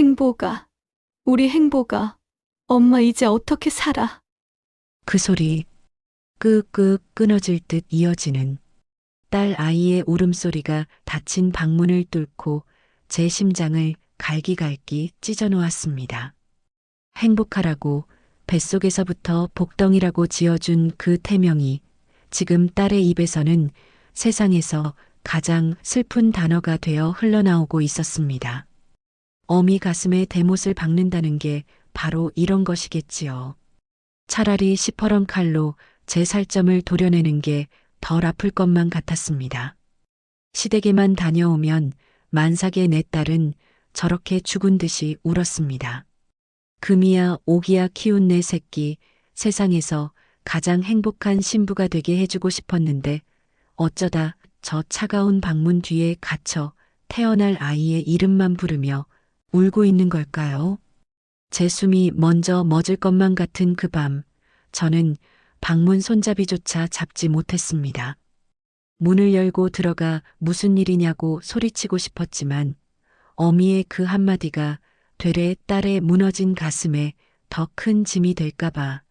행복아, 우리 행복아, 엄마 이제 어떻게 살아? 그 소리 끄끄 끊어질 듯 이어지는 딸 아이의 울음소리가 닫힌 방문을 뚫고 제 심장을 갈기갈기 찢어 놓았습니다. 행복하라고 뱃속에서부터 복덩이라고 지어준 그 태명이 지금 딸의 입에서는 세상에서 가장 슬픈 단어가 되어 흘러나오고 있었습니다. 어미 가슴에 대못을 박는다는 게 바로 이런 것이겠지요. 차라리 시퍼런 칼로 제 살점을 도려내는 게 덜 아플 것만 같았습니다. 시댁에만 다녀오면 만삭의 내 딸은 저렇게 죽은 듯이 울었습니다. 금이야 오기야 키운 내 새끼, 세상에서 가장 행복한 신부가 되게 해주고 싶었는데 어쩌다 저 차가운 방문 뒤에 갇혀 태어날 아이의 이름만 부르며 울고 있는 걸까요? 제 숨이 먼저 멎을 것만 같은 그 밤, 저는 방문 손잡이조차 잡지 못했습니다. 문을 열고 들어가 무슨 일이냐고 소리치고 싶었지만 어미의 그 한마디가 되레 딸의 무너진 가슴에 더 큰 짐이 될까봐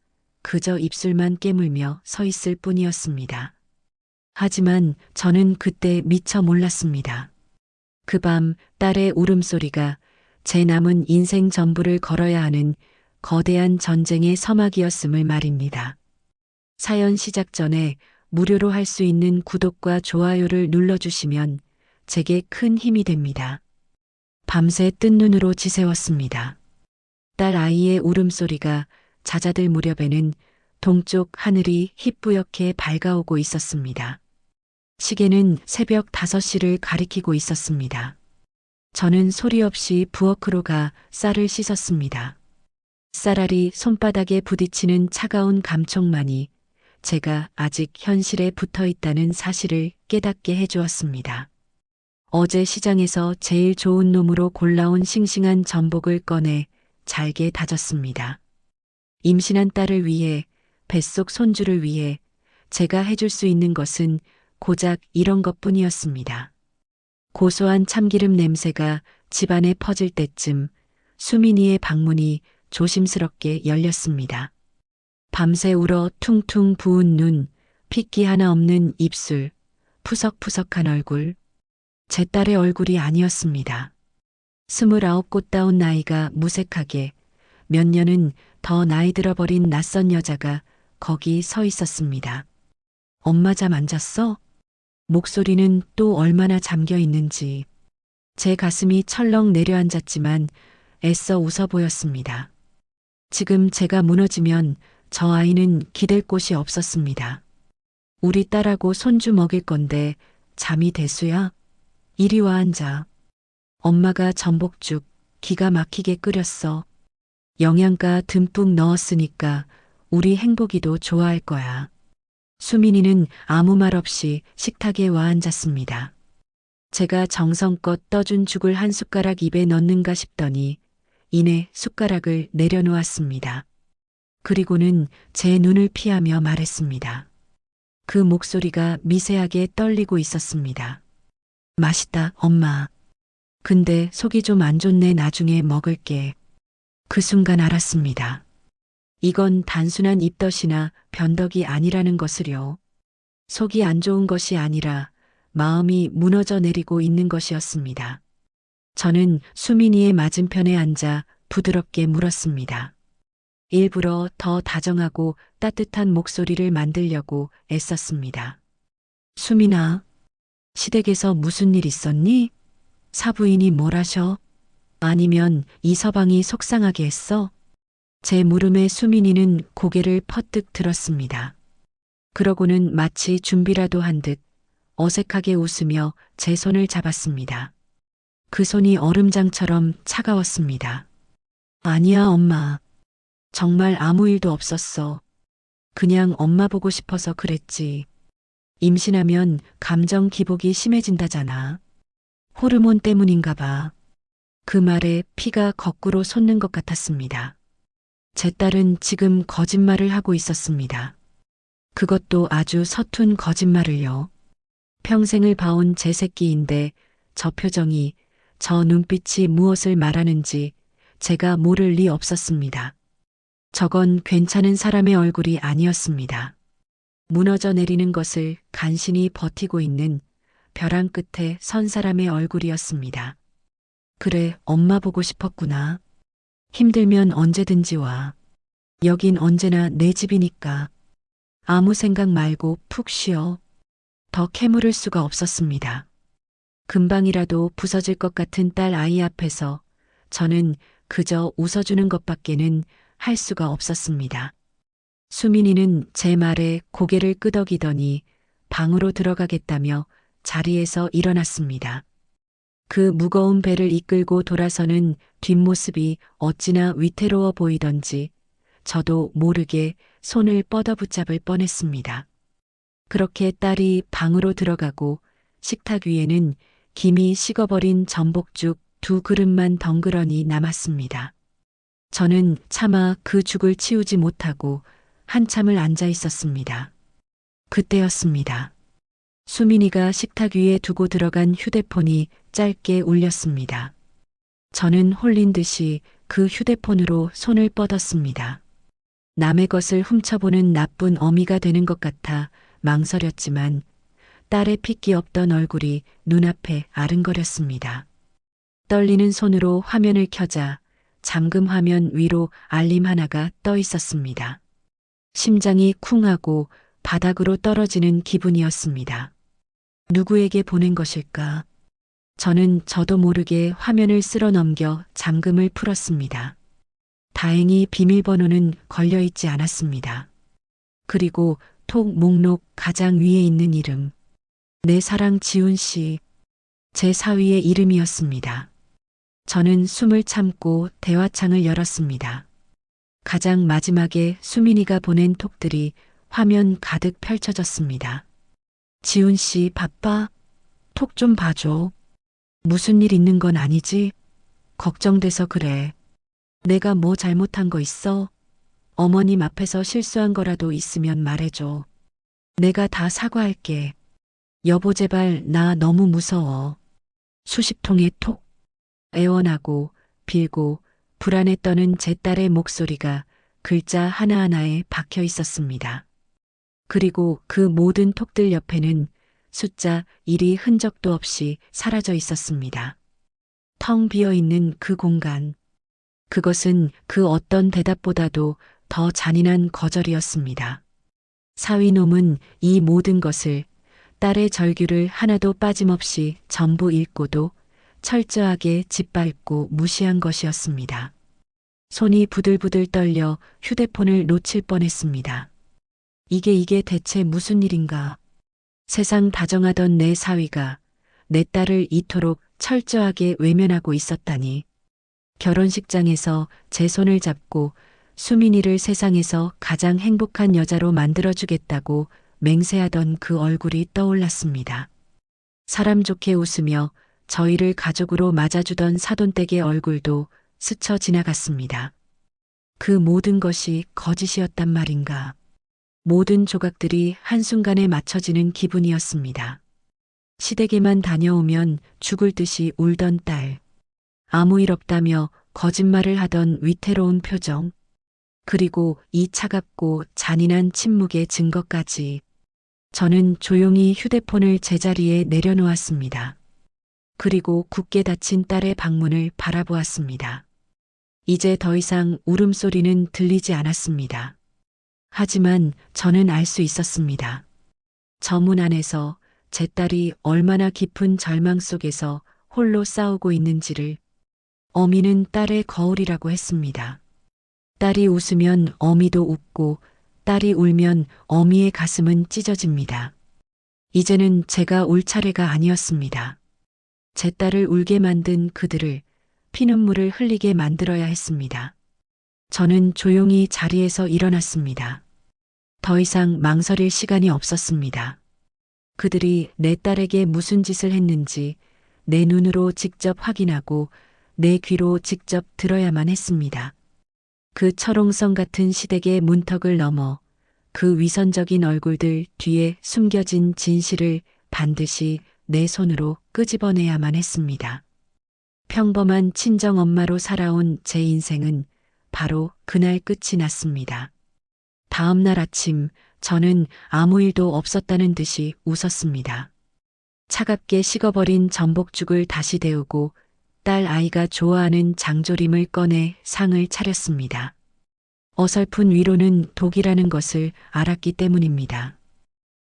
그저 입술만 깨물며 서 있을 뿐이었습니다. 하지만 저는 그때 미처 몰랐습니다. 그 밤 딸의 울음소리가 제 남은 인생 전부를 걸어야 하는 거대한 전쟁의 서막이었음을 말입니다. 사연 시작 전에 무료로 할 수 있는 구독과 좋아요를 눌러주시면 제게 큰 힘이 됩니다. 밤새 뜬 눈으로 지새웠습니다. 딸 아이의 울음소리가 잦아들 무렵에는 동쪽 하늘이 희뿌옇게 밝아오고 있었습니다. 시계는 새벽 5시를 가리키고 있었습니다. 저는 소리 없이 부엌으로 가 쌀을 씻었습니다. 쌀알이 손바닥에 부딪히는 차가운 감촉만이 제가 아직 현실에 붙어 있다는 사실을 깨닫게 해주었습니다. 어제 시장에서 제일 좋은 놈으로 골라온 싱싱한 전복을 꺼내 잘게 다졌습니다. 임신한 딸을 위해, 뱃속 손주를 위해 제가 해줄 수 있는 것은 고작 이런 것뿐이었습니다. 고소한 참기름 냄새가 집안에 퍼질 때쯤 수민이의 방문이 조심스럽게 열렸습니다. 밤새 울어 퉁퉁 부은 눈, 핏기 하나 없는 입술, 푸석푸석한 얼굴. 제 딸의 얼굴이 아니었습니다. 29 꽃다운 나이가 무색하게, 몇 년은 더 나이 들어버린 낯선 여자가 거기 서 있었습니다. 엄마 잠 안 잤어? 목소리는 또 얼마나 잠겨 있는지. 제 가슴이 철렁 내려앉았지만 애써 웃어 보였습니다. 지금 제가 무너지면 저 아이는 기댈 곳이 없었습니다. 우리 딸하고 손주 먹일 건데 잠이 대수야? 이리 와 앉아. 엄마가 전복죽 기가 막히게 끓였어. 영양가 듬뿍 넣었으니까 우리 행복이도 좋아할 거야. 수민이는 아무 말 없이 식탁에 와 앉았습니다. 제가 정성껏 떠준 죽을 한 숟가락 입에 넣는가 싶더니 이내 숟가락을 내려놓았습니다. 그리고는 제 눈을 피하며 말했습니다. 그 목소리가 미세하게 떨리고 있었습니다. 맛있다, 엄마. 근데 속이 좀 안 좋네. 나중에 먹을게. 그 순간 알았습니다. 이건 단순한 입덧이나 변덕이 아니라는 것을요. 속이 안 좋은 것이 아니라 마음이 무너져 내리고 있는 것이었습니다. 저는 수민이의 맞은편에 앉아 부드럽게 물었습니다. 일부러 더 다정하고 따뜻한 목소리를 만들려고 애썼습니다. 수민아, 시댁에서 무슨 일 있었니? 사부인이 뭘 하셔? 아니면 이 서방이 속상하게 했어? 제 물음에 수민이는 고개를 퍼뜩 들었습니다. 그러고는 마치 준비라도 한 듯 어색하게 웃으며 제 손을 잡았습니다. 그 손이 얼음장처럼 차가웠습니다. 아니야, 엄마. 정말 아무 일도 없었어. 그냥 엄마 보고 싶어서 그랬지. 임신하면 감정 기복이 심해진다잖아. 호르몬 때문인가 봐. 그 말에 피가 거꾸로 솟는 것 같았습니다. 제 딸은 지금 거짓말을 하고 있었습니다. 그것도 아주 서툰 거짓말을요. 평생을 봐온 제 새끼인데 저 표정이, 저 눈빛이 무엇을 말하는지 제가 모를 리 없었습니다. 저건 괜찮은 사람의 얼굴이 아니었습니다. 무너져 내리는 것을 간신히 버티고 있는 벼랑 끝에 선 사람의 얼굴이었습니다. 그래, 엄마 보고 싶었구나. 힘들면 언제든지 와. 여긴 언제나 내 집이니까. 아무 생각 말고 푹 쉬어. 더 캐물을 수가 없었습니다. 금방이라도 부서질 것 같은 딸 아이 앞에서 저는 그저 웃어주는 것밖에는 할 수가 없었습니다. 수민이는 제 말에 고개를 끄덕이더니 방으로 들어가겠다며 자리에서 일어났습니다. 그 무거운 배를 이끌고 돌아서는 뒷모습이 어찌나 위태로워 보이던지 저도 모르게 손을 뻗어붙잡을 뻔했습니다. 그렇게 딸이 방으로 들어가고 식탁 위에는 김이 식어버린 전복죽 2그릇만 덩그러니 남았습니다. 저는 차마 그 죽을 치우지 못하고 한참을 앉아 있었습니다. 그때였습니다. 수민이가 식탁 위에 두고 들어간 휴대폰이 짧게 울렸습니다. 저는 홀린 듯이 그 휴대폰으로 손을 뻗었습니다. 남의 것을 훔쳐보는 나쁜 어미가 되는 것 같아 망설였지만 딸의 핏기 없던 얼굴이 눈앞에 아른거렸습니다. 떨리는 손으로 화면을 켜자 잠금 화면 위로 알림 하나가 떠 있었습니다. 심장이 쿵하고 바닥으로 떨어지는 기분이었습니다. 누구에게 보낸 것일까? 저는 저도 모르게 화면을 쓸어 넘겨 잠금을 풀었습니다. 다행히 비밀번호는 걸려 있지 않았습니다. 그리고 톡 목록 가장 위에 있는 이름. 내 사랑 지훈 씨. 제 사위의 이름이었습니다. 저는 숨을 참고 대화창을 열었습니다. 가장 마지막에 수민이가 보낸 톡들이 화면 가득 펼쳐졌습니다. 지훈 씨 바빠? 톡 좀 봐줘. 무슨 일 있는 건 아니지? 걱정돼서 그래. 내가 뭐 잘못한 거 있어? 어머님 앞에서 실수한 거라도 있으면 말해줘. 내가 다 사과할게. 여보 제발 나 너무 무서워. 수십 통의 톡. 애원하고 빌고 불안에 떠는 제 딸의 목소리가 글자 하나하나에 박혀 있었습니다. 그리고 그 모든 톡들 옆에는 숫자 1이 흔적도 없이 사라져 있었습니다. 텅 비어 있는 그 공간. 그것은 그 어떤 대답보다도 더 잔인한 거절이었습니다. 사위놈은 이 모든 것을 딸의 절규를 하나도 빠짐없이 전부 읽고도 철저하게 짓밟고 무시한 것이었습니다. 손이 부들부들 떨려 휴대폰을 놓칠 뻔했습니다. 이게 대체 무슨 일인가? 세상 다정하던 내 사위가 내 딸을 이토록 철저하게 외면하고 있었다니. 결혼식장에서 제 손을 잡고 수민이를 세상에서 가장 행복한 여자로 만들어주겠다고 맹세하던 그 얼굴이 떠올랐습니다. 사람 좋게 웃으며 저희를 가족으로 맞아주던 사돈댁의 얼굴도 스쳐 지나갔습니다. 그 모든 것이 거짓이었단 말인가. 모든 조각들이 한순간에 맞춰지는 기분이었습니다. 시댁에만 다녀오면 죽을 듯이 울던 딸. 아무 일 없다며 거짓말을 하던 위태로운 표정. 그리고 이 차갑고 잔인한 침묵의 증거까지. 저는 조용히 휴대폰을 제자리에 내려놓았습니다. 그리고 굳게 닫힌 딸의 방문을 바라보았습니다. 이제 더 이상 울음소리는 들리지 않았습니다. 하지만 저는 알 수 있었습니다. 저 문 안에서 제 딸이 얼마나 깊은 절망 속에서 홀로 싸우고 있는지를. 어미는 딸의 거울이라고 했습니다. 딸이 웃으면 어미도 웃고 딸이 울면 어미의 가슴은 찢어집니다. 이제는 제가 울 차례가 아니었습니다. 제 딸을 울게 만든 그들을 피눈물을 흘리게 만들어야 했습니다. 저는 조용히 자리에서 일어났습니다. 더 이상 망설일 시간이 없었습니다. 그들이 내 딸에게 무슨 짓을 했는지 내 눈으로 직접 확인하고 내 귀로 직접 들어야만 했습니다. 그 철옹성 같은 시댁의 문턱을 넘어 그 위선적인 얼굴들 뒤에 숨겨진 진실을 반드시 내 손으로 끄집어내야만 했습니다. 평범한 친정 엄마로 살아온 제 인생은 바로 그날 끝이 났습니다. 다음 날 아침 저는 아무 일도 없었다는 듯이 웃었습니다. 차갑게 식어버린 전복죽을 다시 데우고 딸 아이가 좋아하는 장조림을 꺼내 상을 차렸습니다. 어설픈 위로는 독이라는 것을 알았기 때문입니다.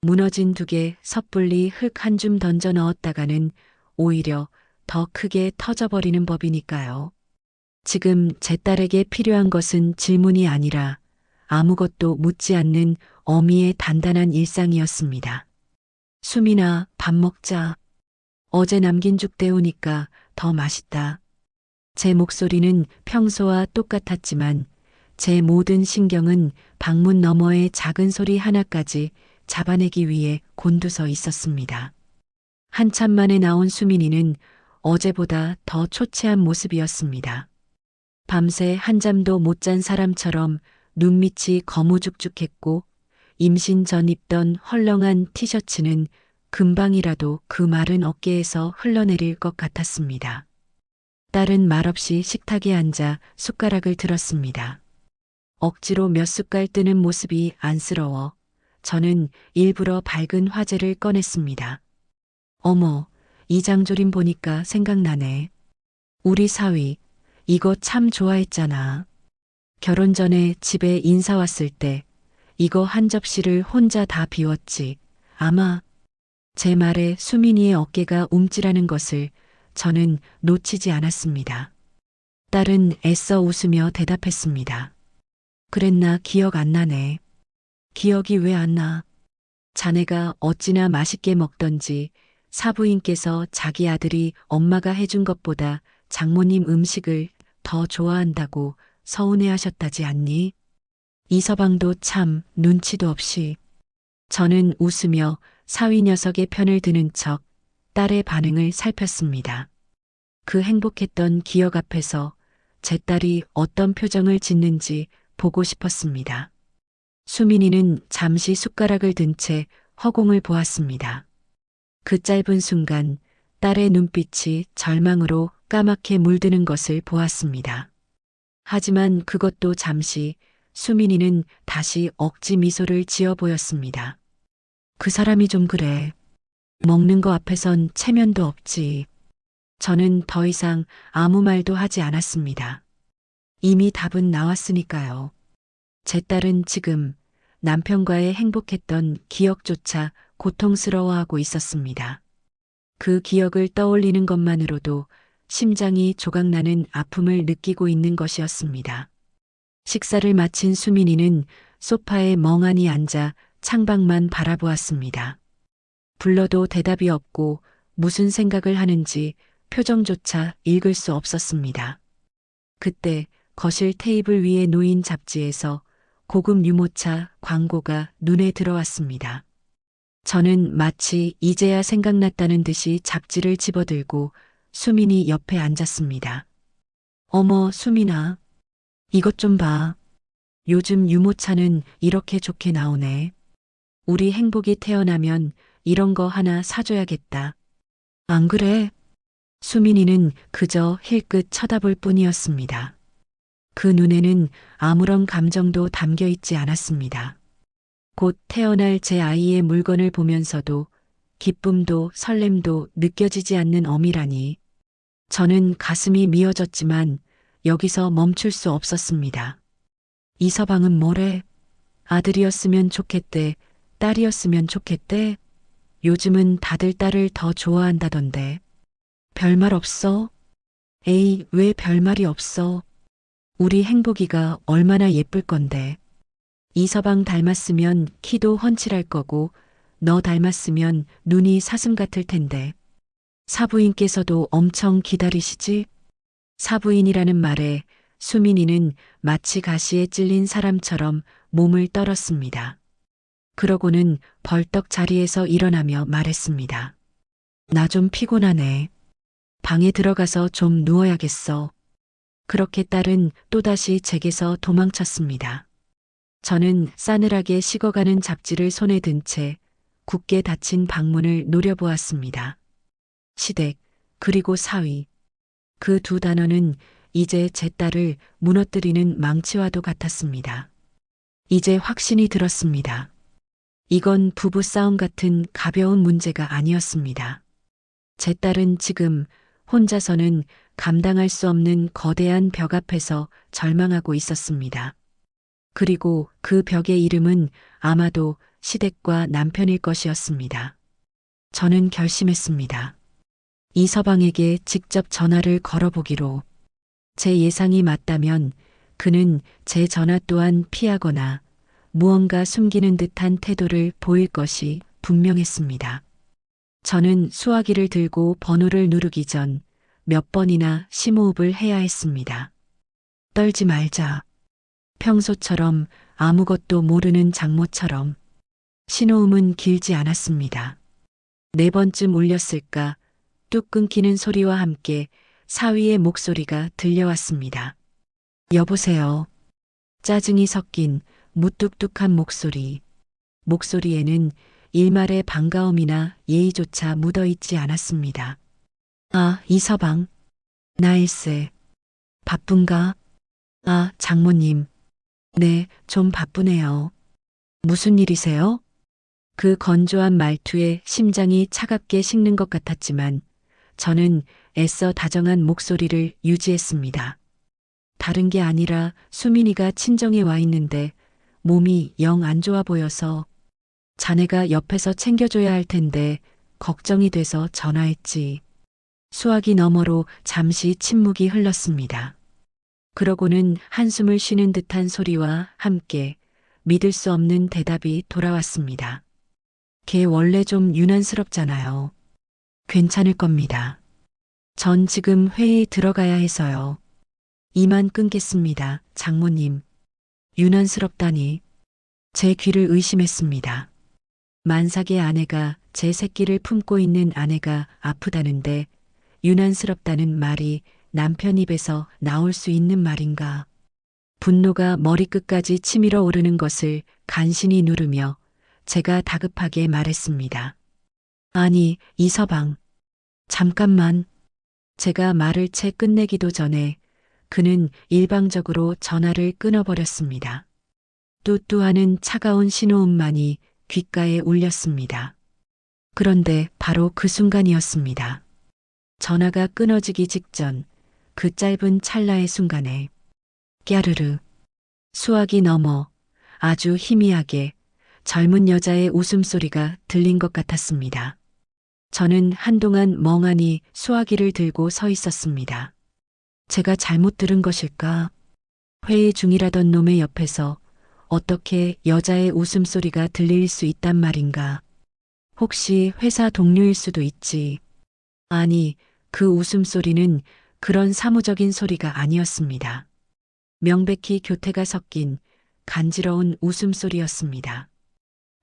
무너진 두개 섣불리 흙 한 줌 던져 넣었다가는 오히려 더 크게 터져버리는 법이니까요. 지금 제 딸에게 필요한 것은 질문이 아니라 아무것도 묻지 않는 어미의 단단한 일상이었습니다. 수민아, 밥 먹자. 어제 남긴 죽 데우니까 더 맛있다. 제 목소리는 평소와 똑같았지만 제 모든 신경은 방문 너머의 작은 소리 하나까지 잡아내기 위해 곤두서 있었습니다. 한참 만에 나온 수민이는 어제보다 더 초췌한 모습이었습니다. 밤새 한잠도 못 잔 사람처럼 눈밑이 거무죽죽했고 임신 전 입던 헐렁한 티셔츠는 금방이라도 그 마른 어깨에서 흘러내릴 것 같았습니다. 딸은 말없이 식탁에 앉아 숟가락을 들었습니다. 억지로 몇 숟갈 뜨는 모습이 안쓰러워 저는 일부러 밝은 화제를 꺼냈습니다. 어머, 이 장조림 보니까 생각나네. 우리 사위, 이거 참 좋아했잖아. 결혼 전에 집에 인사 왔을 때 이거 한 접시를 혼자 다 비웠지. 아마 제 말에 수민이의 어깨가 움찔하는 것을 저는 놓치지 않았습니다. 딸은 애써 웃으며 대답했습니다. 그랬나 기억 안 나네. 기억이 왜 안 나? 자네가 어찌나 맛있게 먹던지 사부인께서 자기 아들이 엄마가 해준 것보다 장모님 음식을 더 좋아한다고 서운해하셨다지 않니? 이서방도 참 눈치도 없이. 저는 웃으며 사위 녀석의 편을 드는 척 딸의 반응을 살폈습니다. 그 행복했던 기억 앞에서 제 딸이 어떤 표정을 짓는지 보고 싶었습니다. 수민이는 잠시 숟가락을 든 채 허공을 보았습니다. 그 짧은 순간 딸의 눈빛이 절망으로 까맣게 물드는 것을 보았습니다. 하지만 그것도 잠시 수민이는 다시 억지 미소를 지어 보였습니다. 그 사람이 좀 그래. 먹는 거 앞에선 체면도 없지. 저는 더 이상 아무 말도 하지 않았습니다. 이미 답은 나왔으니까요. 제 딸은 지금 남편과의 행복했던 기억조차 고통스러워하고 있었습니다. 그 기억을 떠올리는 것만으로도 심장이 조각나는 아픔을 느끼고 있는 것이었습니다. 식사를 마친 수민이는 소파에 멍하니 앉아 창밖만 바라보았습니다. 불러도 대답이 없고 무슨 생각을 하는지 표정조차 읽을 수 없었습니다. 그때 거실 테이블 위에 놓인 잡지에서 고급 유모차 광고가 눈에 들어왔습니다. 저는 마치 이제야 생각났다는 듯이 잡지를 집어들고 수민이 옆에 앉았습니다. 어머, 수민아. 이것 좀 봐. 요즘 유모차는 이렇게 좋게 나오네. 우리 행복이 태어나면 이런 거 하나 사줘야겠다. 안 그래? 수민이는 그저 힐끗 쳐다볼 뿐이었습니다. 그 눈에는 아무런 감정도 담겨 있지 않았습니다. 곧 태어날 제 아이의 물건을 보면서도 기쁨도 설렘도 느껴지지 않는 어미라니. 저는 가슴이 미어졌지만 여기서 멈출 수 없었습니다. 이서방은 뭐래? 아들이었으면 좋겠대, 딸이었으면 좋겠대? 요즘은 다들 딸을 더 좋아한다던데. 별말 없어? 에이, 왜 별말이 없어? 우리 행복이가 얼마나 예쁠 건데. 이서방 닮았으면 키도 훤칠할 거고 너 닮았으면 눈이 사슴 같을 텐데. 사부인께서도 엄청 기다리시지? 사부인이라는 말에 수민이는 마치 가시에 찔린 사람처럼 몸을 떨었습니다. 그러고는 벌떡 자리에서 일어나며 말했습니다. 나 좀 피곤하네. 방에 들어가서 좀 누워야겠어. 그렇게 딸은 또다시 제게서 도망쳤습니다. 저는 싸늘하게 식어가는 잡지를 손에 든 채 굳게 닫힌 방문을 노려보았습니다. 시댁, 그리고 사위. 그 두 단어는 이제 제 딸을 무너뜨리는 망치와도 같았습니다. 이제 확신이 들었습니다. 이건 부부싸움 같은 가벼운 문제가 아니었습니다. 제 딸은 지금 혼자서는 감당할 수 없는 거대한 벽 앞에서 절망하고 있었습니다. 그리고 그 벽의 이름은 아마도 시댁과 남편일 것이었습니다. 저는 결심했습니다. 이서방에게 직접 전화를 걸어보기로. 제 예상이 맞다면 그는 제 전화 또한 피하거나 무언가 숨기는 듯한 태도를 보일 것이 분명했습니다. 저는 수화기를 들고 번호를 누르기 전 몇 번이나 심호흡을 해야 했습니다. 떨지 말자. 평소처럼 아무것도 모르는 장모처럼. 신호음은 길지 않았습니다. 네 번쯤 울렸을까 뚝 끊기는 소리와 함께 사위의 목소리가 들려왔습니다. 여보세요. 짜증이 섞인 무뚝뚝한 목소리. 목소리에는 일말의 반가움이나 예의조차 묻어있지 않았습니다. 아, 이서방. 나일세. 바쁜가? 아, 장모님. 네, 좀 바쁘네요. 무슨 일이세요? 그 건조한 말투에 심장이 차갑게 식는 것 같았지만 저는 애써 다정한 목소리를 유지했습니다. 다른 게 아니라 수민이가 친정에 와 있는데 몸이 영 안 좋아 보여서 자네가 옆에서 챙겨줘야 할 텐데 걱정이 돼서 전화했지. 수화기 너머로 잠시 침묵이 흘렀습니다. 그러고는 한숨을 쉬는 듯한 소리와 함께 믿을 수 없는 대답이 돌아왔습니다. 걔 원래 좀 유난스럽잖아요. 괜찮을 겁니다. 전 지금 회의 들어가야 해서요. 이만 끊겠습니다, 장모님. 유난스럽다니. 제 귀를 의심했습니다. 만삭의 아내가 제 새끼를 품고 있는 아내가 아프다는데 유난스럽다는 말이 남편 입에서 나올 수 있는 말인가. 분노가 머리끝까지 치밀어 오르는 것을 간신히 누르며 제가 다급하게 말했습니다. 아니, 이서방. 잠깐만. 제가 말을 채 끝내기도 전에 그는 일방적으로 전화를 끊어버렸습니다. 뚜뚜하는 차가운 신호음만이 귓가에 울렸습니다. 그런데 바로 그 순간이었습니다. 전화가 끊어지기 직전 그 짧은 찰나의 순간에 깨르르 수화기 너머 아주 희미하게 젊은 여자의 웃음소리가 들린 것 같았습니다. 저는 한동안 멍하니 수화기를 들고 서 있었습니다. 제가 잘못 들은 것일까? 회의 중이라던 놈의 옆에서 어떻게 여자의 웃음소리가 들릴 수 있단 말인가? 혹시 회사 동료일 수도 있지. 아니, 그 웃음소리는 그런 사무적인 소리가 아니었습니다. 명백히 교태가 섞인 간지러운 웃음소리였습니다.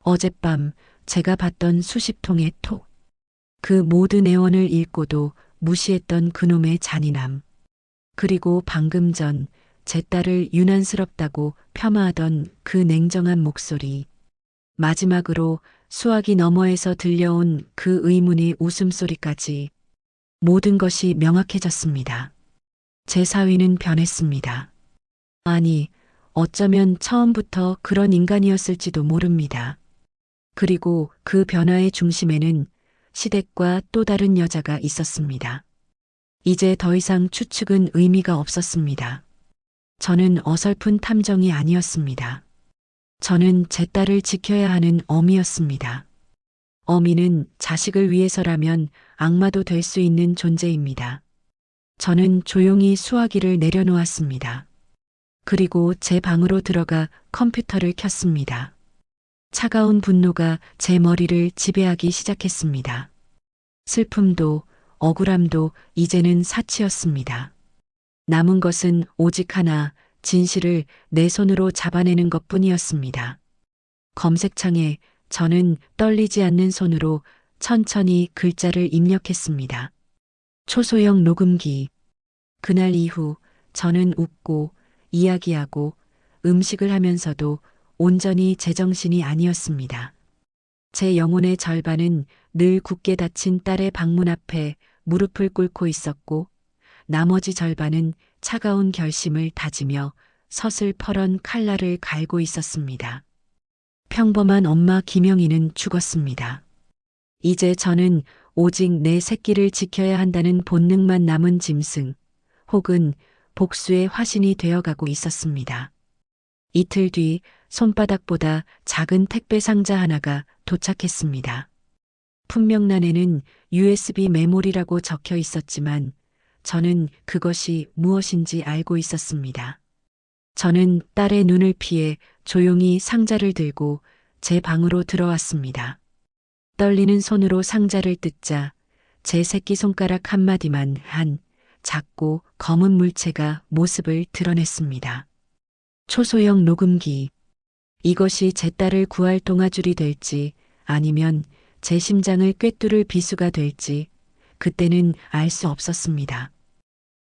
어젯밤 제가 봤던 수십 통의 톡. 그 모든 애원을 읽고도 무시했던 그놈의 잔인함. 그리고 방금 전 제 딸을 유난스럽다고 폄하하던 그 냉정한 목소리. 마지막으로 수화기 너머에서 들려온 그 의문의 웃음소리까지 모든 것이 명확해졌습니다. 제 사위는 변했습니다. 아니, 어쩌면 처음부터 그런 인간이었을지도 모릅니다. 그리고 그 변화의 중심에는 시댁과 또 다른 여자가 있었습니다. 이제 더 이상 추측은 의미가 없었습니다. 저는 어설픈 탐정이 아니었습니다. 저는 제 딸을 지켜야 하는 어미였습니다. 어미는 자식을 위해서라면 악마도 될 수 있는 존재입니다. 저는 조용히 수화기를 내려놓았습니다. 그리고 제 방으로 들어가 컴퓨터를 켰습니다. 차가운 분노가 제 머리를 지배하기 시작했습니다. 슬픔도 억울함도 이제는 사치였습니다. 남은 것은 오직 하나, 진실을 내 손으로 잡아내는 것뿐이었습니다. 검색창에 저는 떨리지 않는 손으로 천천히 글자를 입력했습니다. 초소형 녹음기. 그날 이후 저는 웃고 이야기하고 음식을 하면서도 온전히 제정신이 아니었습니다. 제 영혼의 절반은 늘 굳게 닫힌 딸의 방문 앞에 무릎을 꿇고 있었고 나머지 절반은 차가운 결심을 다지며 서슬퍼런 칼날을 갈고 있었습니다. 평범한 엄마 김영희는 죽었습니다. 이제 저는 오직 내 새끼를 지켜야 한다는 본능만 남은 짐승, 혹은 복수의 화신이 되어가고 있었습니다. 이틀 뒤 손바닥보다 작은 택배 상자 하나가 도착했습니다. 품명란에는 USB 메모리라고 적혀 있었지만 저는 그것이 무엇인지 알고 있었습니다. 저는 딸의 눈을 피해 조용히 상자를 들고 제 방으로 들어왔습니다. 떨리는 손으로 상자를 뜯자 제 새끼손가락 한마디만 한 작고 검은 물체가 모습을 드러냈습니다. 초소형 녹음기. 이것이 제 딸을 구할 동아줄이 될지 아니면 제 심장을 꿰뚫을 비수가 될지 그때는 알 수 없었습니다.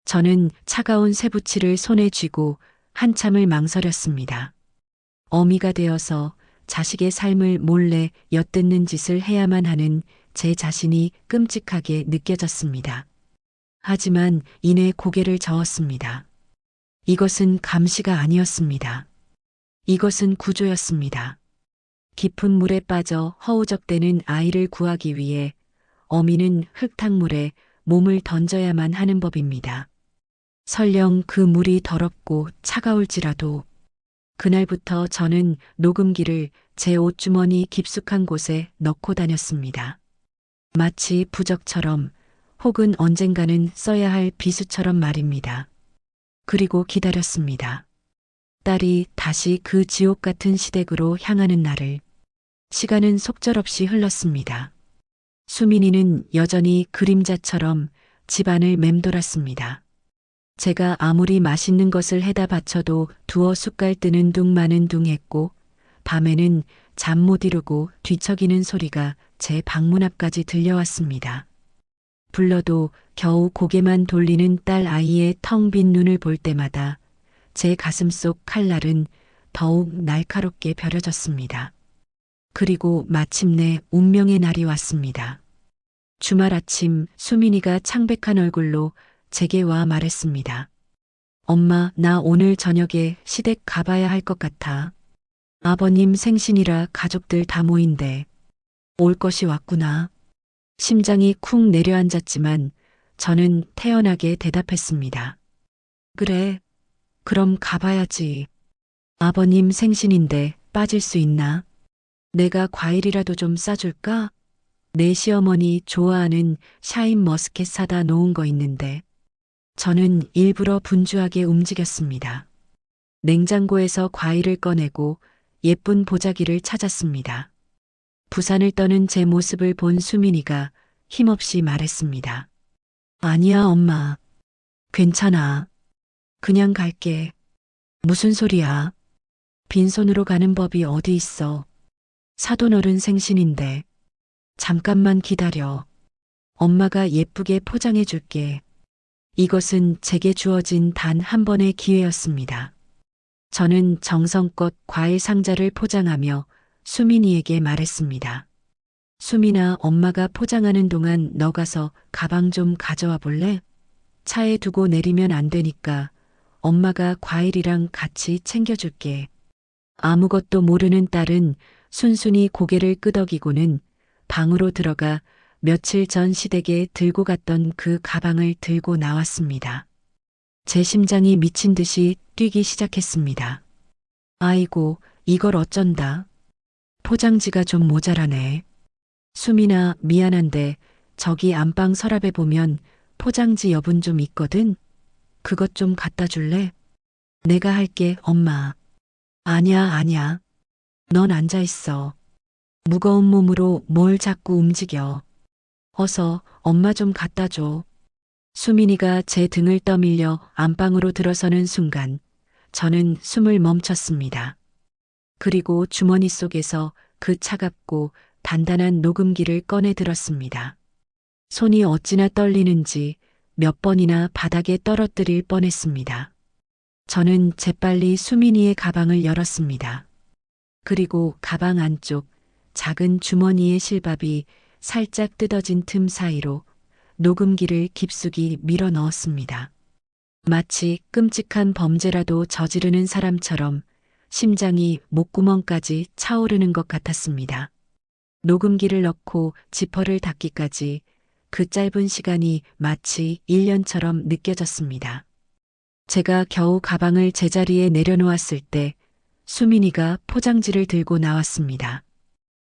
저는 차가운 쇠붙이를 손에 쥐고 한참을 망설였습니다. 어미가 되어서 자식의 삶을 몰래 엿듣는 짓을 해야만 하는 제 자신이 끔찍하게 느껴졌습니다. 하지만 이내 고개를 저었습니다. 이것은 감시가 아니었습니다. 이것은 구조였습니다. 깊은 물에 빠져 허우적대는 아이를 구하기 위해 어미는 흙탕물에 몸을 던져야만 하는 법입니다. 설령 그 물이 더럽고 차가울지라도 그날부터 저는 녹음기를 제 옷주머니 깊숙한 곳에 넣고 다녔습니다. 마치 부적처럼 혹은 언젠가는 써야 할 비수처럼 말입니다. 그리고 기다렸습니다. 딸이 다시 그 지옥 같은 시댁으로 향하는 날을. 시간은 속절없이 흘렀습니다. 수민이는 여전히 그림자처럼 집안을 맴돌았습니다. 제가 아무리 맛있는 것을 해다 바쳐도 두어 숟갈 뜨는 둥 마는 둥 했고 밤에는 잠 못 이루고 뒤척이는 소리가 제 방문 앞까지 들려왔습니다. 불러도 겨우 고개만 돌리는 딸 아이의 텅 빈 눈을 볼 때마다 제 가슴 속 칼날은 더욱 날카롭게 벼려졌습니다. 그리고 마침내 운명의 날이 왔습니다. 주말 아침 수민이가 창백한 얼굴로 제게 와 말했습니다. 엄마, 나 오늘 저녁에 시댁 가봐야 할 것 같아. 아버님 생신이라 가족들 다 모인대. 올 것이 왔구나. 심장이 쿵 내려앉았지만 저는 태연하게 대답했습니다. 그래, 그럼 가봐야지. 아버님 생신인데 빠질 수 있나? 내가 과일이라도 좀 싸줄까? 내 시어머니 좋아하는 샤인 머스켓 사다 놓은 거 있는데. 저는 일부러 분주하게 움직였습니다. 냉장고에서 과일을 꺼내고 예쁜 보자기를 찾았습니다. 부산을 떠는 제 모습을 본 수민이가 힘없이 말했습니다. 아니야, 엄마. 괜찮아. 그냥 갈게. 무슨 소리야? 빈손으로 가는 법이 어디 있어. 사돈어른 생신인데. 잠깐만 기다려. 엄마가 예쁘게 포장해 줄게. 이것은 제게 주어진 단 한 번의 기회였습니다. 저는 정성껏 과일 상자를 포장하며 수민이에게 말했습니다. 수민아, 엄마가 포장하는 동안 너 가서 가방 좀 가져와 볼래? 차에 두고 내리면 안 되니까 엄마가 과일이랑 같이 챙겨줄게. 아무것도 모르는 딸은 순순히 고개를 끄덕이고는 방으로 들어가 며칠 전 시댁에 들고 갔던 그 가방을 들고 나왔습니다. 제 심장이 미친 듯이 뛰기 시작했습니다. 아이고, 이걸 어쩐다. 포장지가 좀 모자라네. 수민아, 미안한데 저기 안방 서랍에 보면 포장지 여분 좀 있거든. 그것 좀 갖다 줄래? 내가 할게, 엄마. 아니야. 넌 앉아 있어. 무거운 몸으로 뭘 자꾸 움직여. 어서 엄마 좀 갖다 줘. 수민이가 제 등을 떠밀려 안방으로 들어서는 순간 저는 숨을 멈췄습니다. 그리고 주머니 속에서 그 차갑고 단단한 녹음기를 꺼내 들었습니다. 손이 어찌나 떨리는지 몇 번이나 바닥에 떨어뜨릴 뻔했습니다. 저는 재빨리 수민이의 가방을 열었습니다. 그리고 가방 안쪽 작은 주머니의 실밥이 살짝 뜯어진 틈 사이로 녹음기를 깊숙이 밀어 넣었습니다. 마치 끔찍한 범죄라도 저지르는 사람처럼 심장이 목구멍까지 차오르는 것 같았습니다. 녹음기를 넣고 지퍼를 닫기까지 그 짧은 시간이 마치 1년처럼 느껴졌습니다. 제가 겨우 가방을 제자리에 내려놓았을 때 수민이가 포장지를 들고 나왔습니다.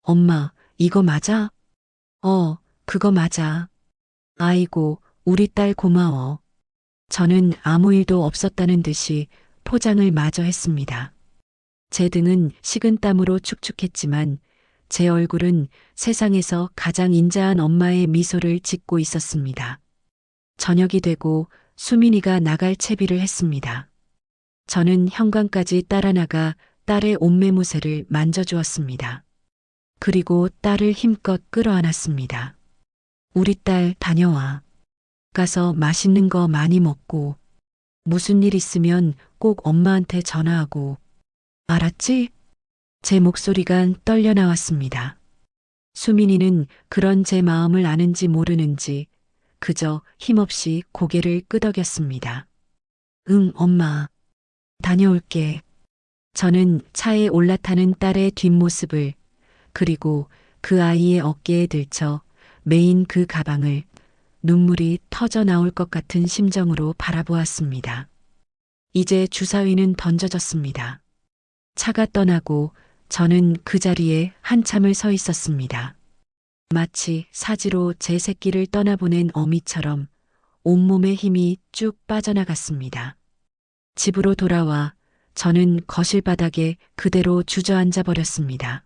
엄마, 이거 맞아? 그거 맞아. 아이고, 우리 딸 고마워. 저는 아무 일도 없었다는 듯이 포장을 마저 했습니다. 제 등은 식은땀으로 축축했지만 제 얼굴은 세상에서 가장 인자한 엄마의 미소를 짓고 있었습니다. 저녁이 되고 수민이가 나갈 채비를 했습니다. 저는 현관까지 따라 나가 딸의 옷매무새를 만져주었습니다. 그리고 딸을 힘껏 끌어안았습니다. 우리 딸 다녀와. 가서 맛있는 거 많이 먹고 무슨 일 있으면 꼭 엄마한테 전화하고. 알았지? 제 목소리가 떨려 나왔습니다. 수민이는 그런 제 마음을 아는지 모르는지 그저 힘없이 고개를 끄덕였습니다. 응, 엄마. 다녀올게. 저는 차에 올라타는 딸의 뒷모습을 그리고 그 아이의 어깨에 들쳐 메인 그 가방을 눈물이 터져 나올 것 같은 심정으로 바라보았습니다. 이제 주사위는 던져졌습니다. 차가 떠나고 저는 그 자리에 한참을 서 있었습니다. 마치 사지로 제 새끼를 떠나보낸 어미처럼 온몸의 힘이 쭉 빠져나갔습니다. 집으로 돌아와 저는 거실 바닥에 그대로 주저앉아 버렸습니다.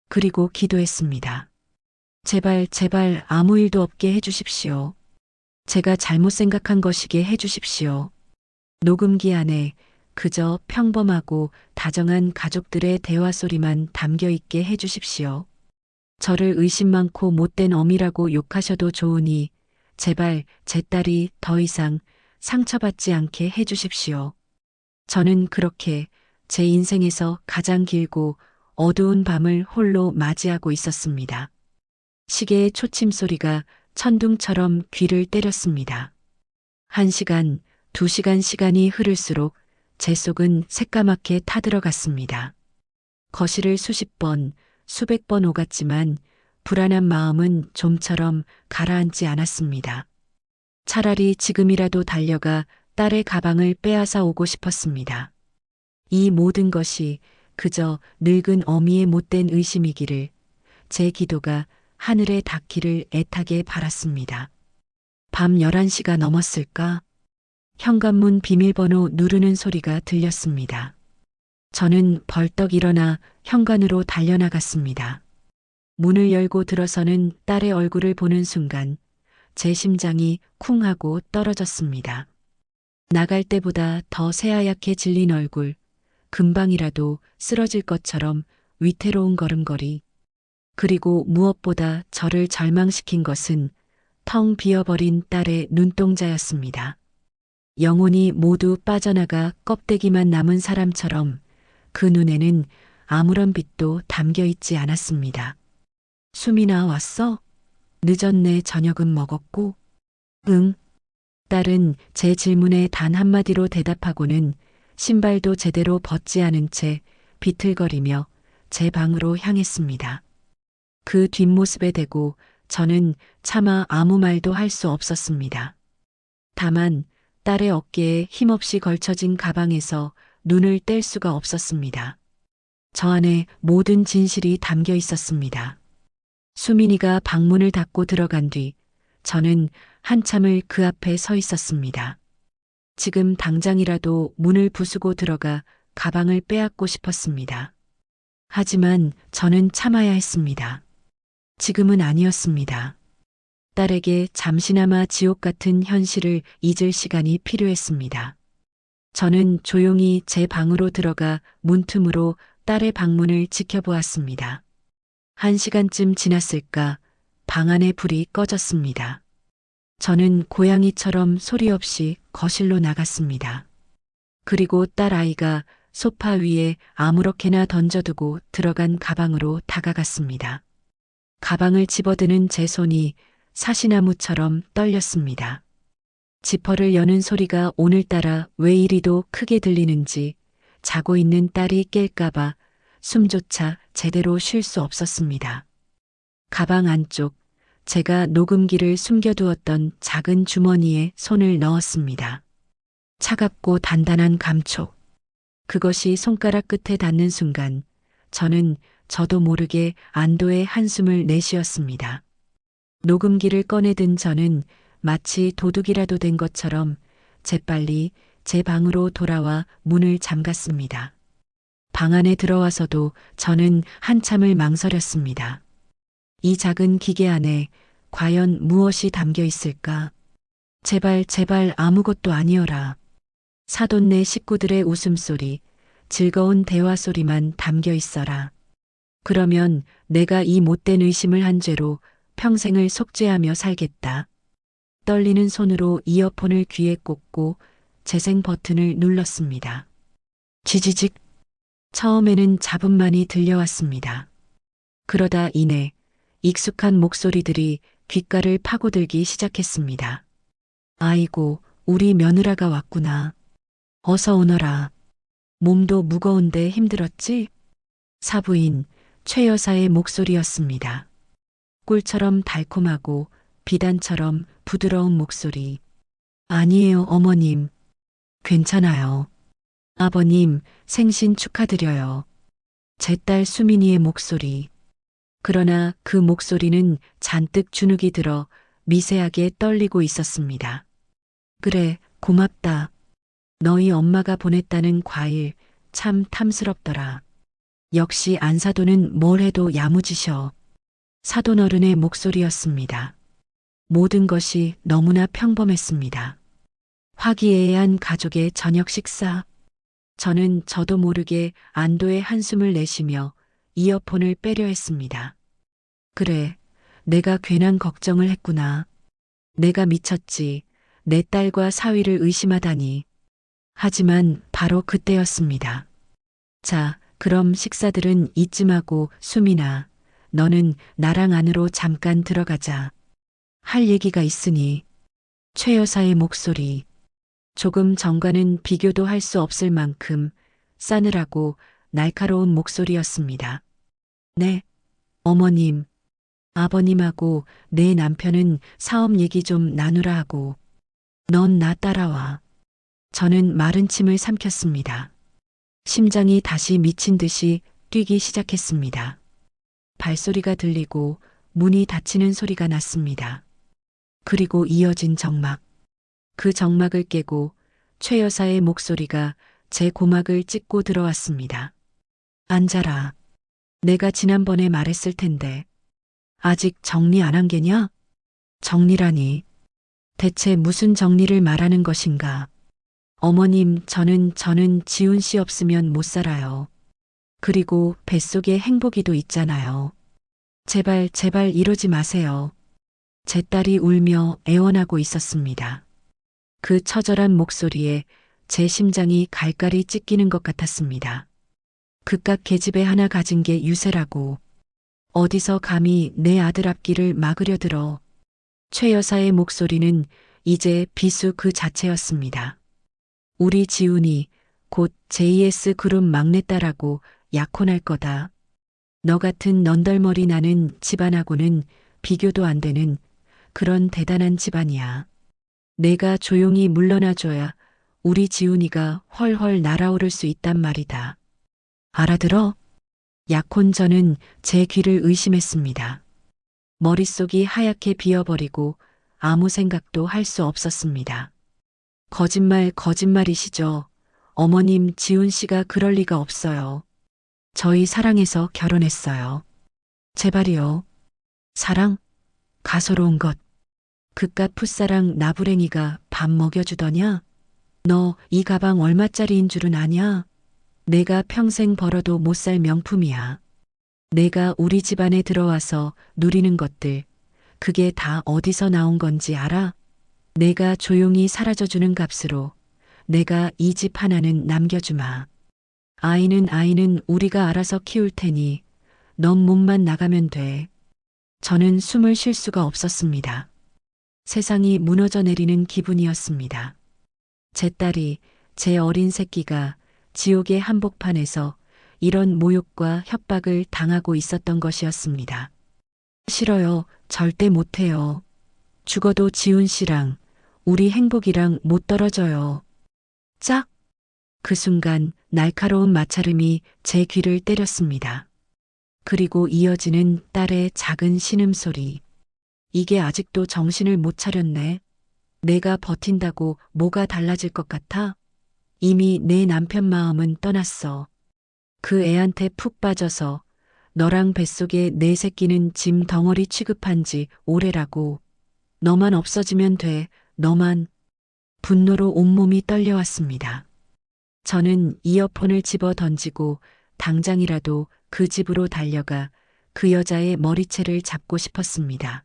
그리고 기도했습니다. 제발, 제발 아무 일도 없게 해주십시오. 제가 잘못 생각한 것이게 해주십시오. 녹음기 안에 그저 평범하고 다정한 가족들의 대화 소리만 담겨 있게 해주십시오. 저를 의심 많고 못된 어미라고 욕하셔도 좋으니 제발 제 딸이 더 이상 상처받지 않게 해주십시오. 저는 그렇게 제 인생에서 가장 길고 어두운 밤을 홀로 맞이하고 있었습니다. 시계의 초침 소리가 천둥처럼 귀를 때렸습니다. 1시간, 2시간 시간이 흐를수록 제 속은 새까맣게 타들어갔습니다. 거실을 수십 번, 수백 번 오갔지만 불안한 마음은 좀처럼 가라앉지 않았습니다. 차라리 지금이라도 달려가 딸의 가방을 빼앗아 오고 싶었습니다. 이 모든 것이 그저 늙은 어미의 못된 의심이기를 제 기도가 하늘에 닿기를 애타게 바랐습니다. 밤 11시가 넘었을까? 현관문 비밀번호 누르는 소리가 들렸습니다. 저는 벌떡 일어나 현관으로 달려나갔습니다. 문을 열고 들어서는 딸의 얼굴을 보는 순간 제 심장이 쿵 하고 떨어졌습니다. 나갈 때보다 더 새하얗게 질린 얼굴, 금방이라도 쓰러질 것처럼 위태로운 걸음걸이, 그리고 무엇보다 저를 절망시킨 것은 텅 비어버린 딸의 눈동자였습니다. 영혼이 모두 빠져나가 껍데기만 남은 사람처럼 그 눈에는 아무런 빛도 담겨 있지 않았습니다. 수민아, 왔어? 늦었네. 저녁은 먹었고? 응. 딸은 제 질문에 단 한마디로 대답하고는 신발도 제대로 벗지 않은 채 비틀거리며 제 방으로 향했습니다. 그 뒷모습에 대고 저는 차마 아무 말도 할 수 없었습니다. 다만 딸의 어깨에 힘없이 걸쳐진 가방에서 눈을 뗄 수가 없었습니다. 저 안에 모든 진실이 담겨 있었습니다. 수민이가 방문을 닫고 들어간 뒤 저는 한참을 그 앞에 서 있었습니다. 지금 당장이라도 문을 부수고 들어가 가방을 빼앗고 싶었습니다. 하지만 저는 참아야 했습니다. 지금은 아니었습니다. 딸에게 잠시나마 지옥 같은 현실을 잊을 시간이 필요했습니다. 저는 조용히 제 방으로 들어가 문틈으로 딸의 방문을 지켜보았습니다. 1시간쯤 지났을까 방 안의 불이 꺼졌습니다. 저는 고양이처럼 소리 없이 거실로 나갔습니다. 그리고 딸 아이가 소파 위에 아무렇게나 던져두고 들어간 가방으로 다가갔습니다. 가방을 집어드는 제 손이 사시나무처럼 떨렸습니다. 지퍼를 여는 소리가 오늘따라 왜 이리도 크게 들리는지 자고 있는 딸이 깰까봐 숨조차 제대로 쉴 수 없었습니다. 가방 안쪽 제가 녹음기를 숨겨두었던 작은 주머니에 손을 넣었습니다. 차갑고 단단한 감촉. 그것이 손가락 끝에 닿는 순간 저는 저도 모르게 안도의 한숨을 내쉬었습니다. 녹음기를 꺼내든 저는 마치 도둑이라도 된 것처럼 재빨리 제 방으로 돌아와 문을 잠갔습니다. 방 안에 들어와서도 저는 한참을 망설였습니다. 이 작은 기계 안에 과연 무엇이 담겨 있을까? 제발 제발 아무것도 아니어라. 사돈네 식구들의 웃음소리, 즐거운 대화 소리만 담겨 있어라. 그러면 내가 이 못된 의심을 한 죄로 평생을 속죄하며 살겠다. 떨리는 손으로 이어폰을 귀에 꽂고 재생 버튼을 눌렀습니다. 지지직. 처음에는 잡음만이 들려왔습니다. 그러다 이내 익숙한 목소리들이 귓가를 파고들기 시작했습니다. 아이고, 우리 며느라가 왔구나. 어서 오너라. 몸도 무거운데 힘들었지? 사부인 최 여사의 목소리였습니다. 꿀처럼 달콤하고 비단처럼 부드러운 목소리. 아니에요, 어머님. 괜찮아요. 아버님, 생신 축하드려요. 제 딸 수민이의 목소리. 그러나 그 목소리는 잔뜩 주눅이 들어 미세하게 떨리고 있었습니다. 그래, 고맙다. 너희 엄마가 보냈다는 과일 참 탐스럽더라. 역시 안사돈은 뭘 해도 야무지셔. 사돈 어른의 목소리였습니다. 모든 것이 너무나 평범했습니다. 화기애애한 가족의 저녁 식사. 저는 저도 모르게 안도의 한숨을 내쉬며 이어폰을 빼려 했습니다. 그래, 내가 괜한 걱정을 했구나. 내가 미쳤지. 내 딸과 사위를 의심하다니. 하지만 바로 그때였습니다. 자, 그럼 식사들은 이쯤 하고 수민아, 너는 나랑 안으로 잠깐 들어가자. 할 얘기가 있으니. 최 여사의 목소리. 조금 전과는 비교도 할 수 없을 만큼 싸늘하고 날카로운 목소리였습니다. 네, 어머님, 아버님하고 내 남편은 사업 얘기 좀 나누라 하고. 넌 나 따라와. 저는 마른 침을 삼켰습니다. 심장이 다시 미친 듯이 뛰기 시작했습니다. 발소리가 들리고 문이 닫히는 소리가 났습니다. 그리고 이어진 정막. 그 정막을 깨고 최 여사의 목소리가 제 고막을 찢고 들어왔습니다. 앉아라. 내가 지난번에 말했을 텐데. 아직 정리 안 한 게냐? 정리라니. 대체 무슨 정리를 말하는 것인가? 어머님, 저는 지훈 씨 없으면 못 살아요. 그리고 뱃속에 행복이도 있잖아요. 제발, 제발 이러지 마세요. 제 딸이 울며 애원하고 있었습니다. 그 처절한 목소리에 제 심장이 갈갈이 찢기는 것 같았습니다. 그깟 계집애 하나 가진 게 유세라고. 어디서 감히 내 아들 앞길을 막으려 들어. 최 여사의 목소리는 이제 비수 그 자체였습니다. 우리 지훈이 곧 JS 그룹 막내딸하고 약혼할 거다. 너 같은 넌덜머리 나는 집안하고는 비교도 안 되는 그런 대단한 집안이야. 내가 조용히 물러나줘야 우리 지훈이가 헐헐 날아오를 수 있단 말이다. 알아들어? 약혼 전은 제 귀를 의심했습니다. 머릿속이 하얗게 비어버리고 아무 생각도 할 수 없었습니다. 거짓말이시죠. 어머님, 지훈 씨가 그럴 리가 없어요. 저희 사랑해서 결혼했어요. 제발이요. 사랑? 가소로운 것. 그깟 풋사랑 나부랭이가 밥 먹여주더냐? 너 이 가방 얼마짜리인 줄은 아냐? 내가 평생 벌어도 못 살 명품이야. 내가 우리 집안에 들어와서 누리는 것들, 그게 다 어디서 나온 건지 알아? 내가 조용히 사라져주는 값으로 내가 이 집 하나는 남겨주마. 아이는 우리가 알아서 키울 테니 넌 몸만 나가면 돼. 저는 숨을 쉴 수가 없었습니다. 세상이 무너져 내리는 기분이었습니다. 제 딸이, 제 어린 새끼가 지옥의 한복판에서 이런 모욕과 협박을 당하고 있었던 것이었습니다. 싫어요. 절대 못해요. 죽어도 지훈 씨랑 우리 행복이랑 못 떨어져요. 짝! 그 순간 날카로운 마찰음이 제 귀를 때렸습니다. 그리고 이어지는 딸의 작은 신음소리. 이게 아직도 정신을 못 차렸네. 내가 버틴다고 뭐가 달라질 것 같아? 이미 내 남편 마음은 떠났어. 그 애한테 푹 빠져서 너랑 뱃속에 내 새끼는 짐 덩어리 취급한 지 오래라고. 너만 없어지면 돼. 너만. 분노로 온몸이 떨려왔습니다. 저는 이어폰을 집어 던지고 당장이라도 그 집으로 달려가 그 여자의 머리채를 잡고 싶었습니다.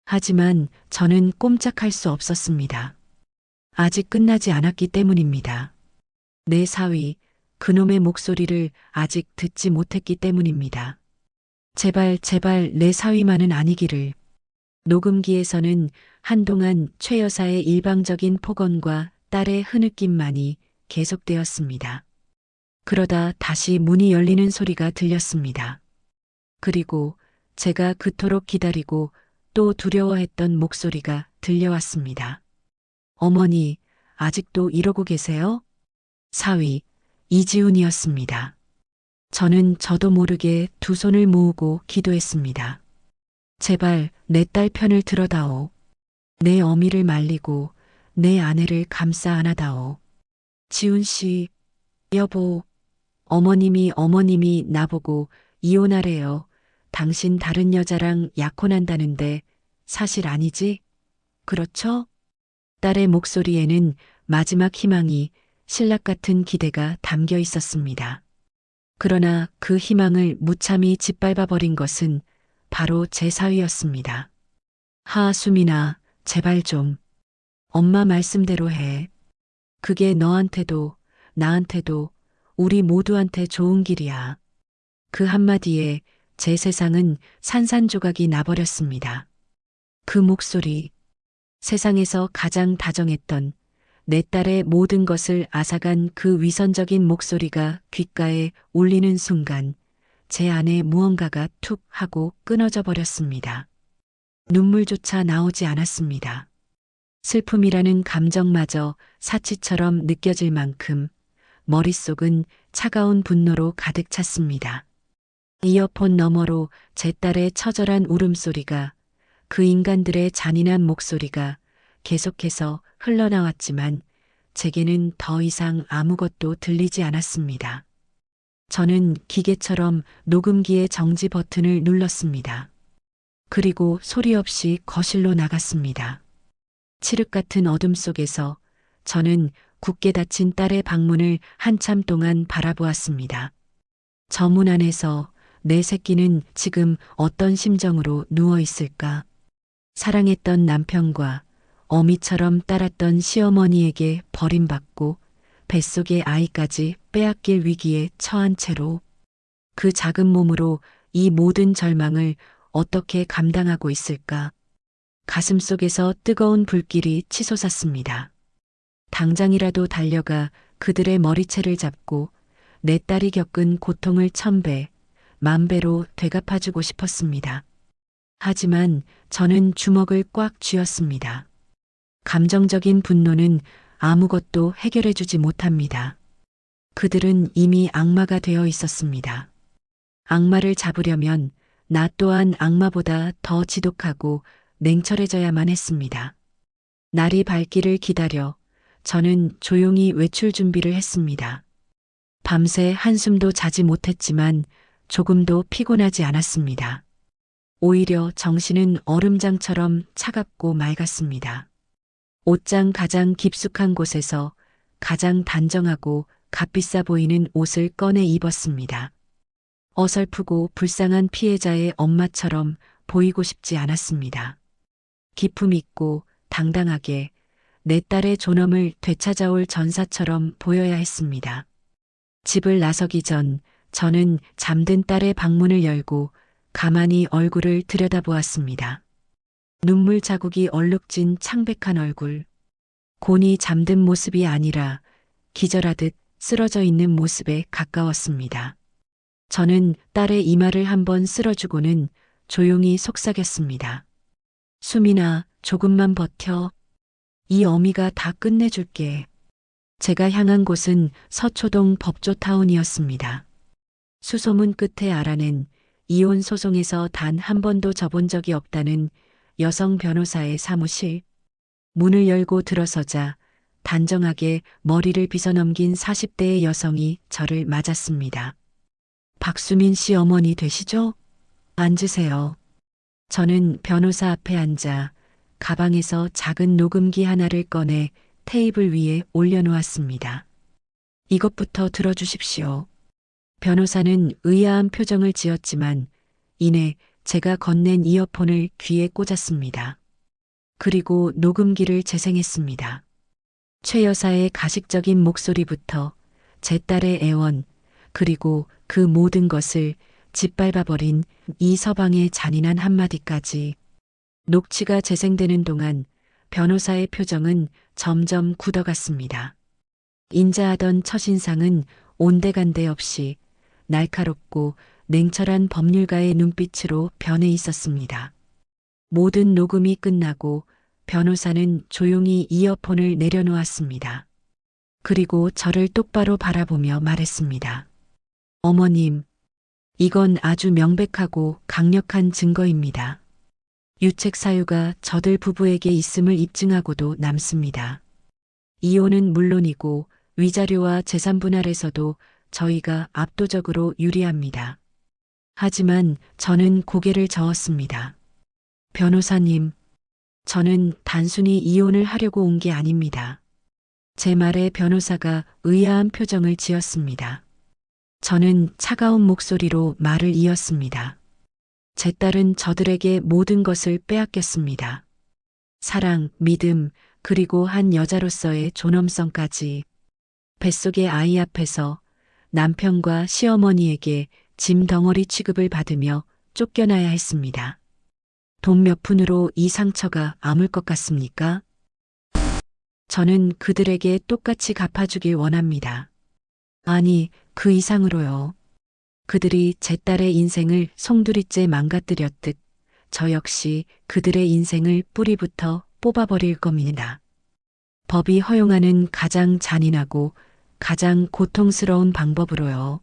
하지만 저는 꼼짝할 수 없었습니다. 아직 끝나지 않았기 때문입니다. 내 사위, 그놈의 목소리를 아직 듣지 못했기 때문입니다. 제발, 제발 내 사위만은 아니기를. 녹음기에서는 한동안 최 여사의 일방적인 폭언과 딸의 흐느낌만이 계속되었습니다. 그러다 다시 문이 열리는 소리가 들렸습니다. 그리고 제가 그토록 기다리고 또 두려워했던 목소리가 들려왔습니다. 어머니, 아직도 이러고 계세요? 사위, 이지훈이었습니다. 저는 저도 모르게 두 손을 모으고 기도했습니다. 제발 내 딸 편을 들어다오. 내 어미를 말리고 내 아내를 감싸 안아다오. 지훈 씨, 여보, 어머님이 나보고 이혼하래요. 당신 다른 여자랑 약혼한다는데 사실 아니지? 그렇죠? 딸의 목소리에는 마지막 희망이 신락 같은 기대가 담겨 있었습니다. 그러나 그 희망을 무참히 짓밟아버린 것은 바로 제 사위였습니다. 하수민아, 제발 좀. 엄마 말씀대로 해. 그게 너한테도, 나한테도, 우리 모두한테 좋은 길이야. 그 한마디에 제 세상은 산산조각이 나버렸습니다. 그 목소리, 세상에서 가장 다정했던 내 딸의 모든 것을 앗아간 그 위선적인 목소리가 귓가에 울리는 순간 제 안에 무언가가 툭 하고 끊어져 버렸습니다. 눈물조차 나오지 않았습니다. 슬픔이라는 감정마저 사치처럼 느껴질 만큼 머릿속은 차가운 분노로 가득 찼습니다. 이어폰 너머로 제 딸의 처절한 울음소리가, 그 인간들의 잔인한 목소리가 계속해서 흘러나왔지만 제게는 더 이상 아무것도 들리지 않았습니다. 저는 기계처럼 녹음기의 정지 버튼을 눌렀습니다. 그리고 소리 없이 거실로 나갔습니다. 칠흑 같은 어둠 속에서 저는 굳게 닫힌 딸의 방문을 한참 동안 바라보았습니다. 저 문 안에서 내 새끼는 지금 어떤 심정으로 누워 있을까? 사랑했던 남편과 어미처럼 따랐던 시어머니에게 버림받고 뱃속의 아이까지 빼앗길 위기에 처한 채로 그 작은 몸으로 이 모든 절망을 어떻게 감당하고 있을까? 가슴 속에서 뜨거운 불길이 치솟았습니다. 당장이라도 달려가 그들의 머리채를 잡고 내 딸이 겪은 고통을 1000배, 10,000배로 되갚아주고 싶었습니다. 하지만 저는 주먹을 꽉 쥐었습니다. 감정적인 분노는 아무것도 해결해주지 못합니다. 그들은 이미 악마가 되어 있었습니다. 악마를 잡으려면 나 또한 악마보다 더 지독하고 냉철해져야만 했습니다. 날이 밝기를 기다려 저는 조용히 외출 준비를 했습니다. 밤새 한숨도 자지 못했지만 조금도 피곤하지 않았습니다. 오히려 정신은 얼음장처럼 차갑고 맑았습니다. 옷장 가장 깊숙한 곳에서 가장 단정하고 값비싸 보이는 옷을 꺼내 입었습니다. 어설프고 불쌍한 피해자의 엄마처럼 보이고 싶지 않았습니다. 기품 있고 당당하게 내 딸의 존엄을 되찾아올 전사처럼 보여야 했습니다. 집을 나서기 전 저는 잠든 딸의 방문을 열고 가만히 얼굴을 들여다보았습니다. 눈물 자국이 얼룩진 창백한 얼굴. 곤히 잠든 모습이 아니라 기절하듯 쓰러져 있는 모습에 가까웠습니다. 저는 딸의 이마를 한번 쓸어주고는 조용히 속삭였습니다. 수민아, 조금만 버텨. 이 어미가 다 끝내줄게. 제가 향한 곳은 서초동 법조타운이었습니다. 수소문 끝에 알아낸 이혼 소송에서 단 한 번도 져본 적이 없다는 여성 변호사의 사무실. 문을 열고 들어서자 단정하게 머리를 빗어넘긴 40대의 여성이 저를 맞았습니다. 박수민 씨 어머니 되시죠? 앉으세요. 저는 변호사 앞에 앉아 가방에서 작은 녹음기 하나를 꺼내 테이블 위에 올려놓았습니다. 이것부터 들어주십시오. 변호사는 의아한 표정을 지었지만 이내 제가 건넨 이어폰을 귀에 꽂았습니다. 그리고 녹음기를 재생했습니다. 최 여사의 가식적인 목소리부터 제 딸의 애원, 그리고 그 모든 것을 짓밟아버린 이 서방의 잔인한 한마디까지. 녹취가 재생되는 동안 변호사의 표정은 점점 굳어갔습니다. 인자하던 첫인상은 온데간데 없이 날카롭고 냉철한 법률가의 눈빛으로 변해 있었습니다. 모든 녹음이 끝나고 변호사는 조용히 이어폰을 내려놓았습니다. 그리고 저를 똑바로 바라보며 말했습니다. 어머님, 이건 아주 명백하고 강력한 증거입니다. 유책 사유가 저들 부부에게 있음을 입증하고도 남습니다. 이혼은 물론이고 위자료와 재산 분할에서도 저희가 압도적으로 유리합니다. 하지만 저는 고개를 저었습니다. 변호사님, 저는 단순히 이혼을 하려고 온 게 아닙니다. 제 말에 변호사가 의아한 표정을 지었습니다. 저는 차가운 목소리로 말을 이었습니다. 제 딸은 저들에게 모든 것을 빼앗겼습니다. 사랑, 믿음, 그리고 한 여자로서의 존엄성까지. 뱃속의 아이 앞에서 남편과 시어머니에게 짐 덩어리 취급을 받으며 쫓겨나야 했습니다. 돈 몇 푼으로 이 상처가 아물 것 같습니까? 저는 그들에게 똑같이 갚아주길 원합니다. 아니, 그 이상으로요. 그들이 제 딸의 인생을 송두리째 망가뜨렸듯 저 역시 그들의 인생을 뿌리부터 뽑아버릴 겁니다. 법이 허용하는 가장 잔인하고 가장 고통스러운 방법으로요.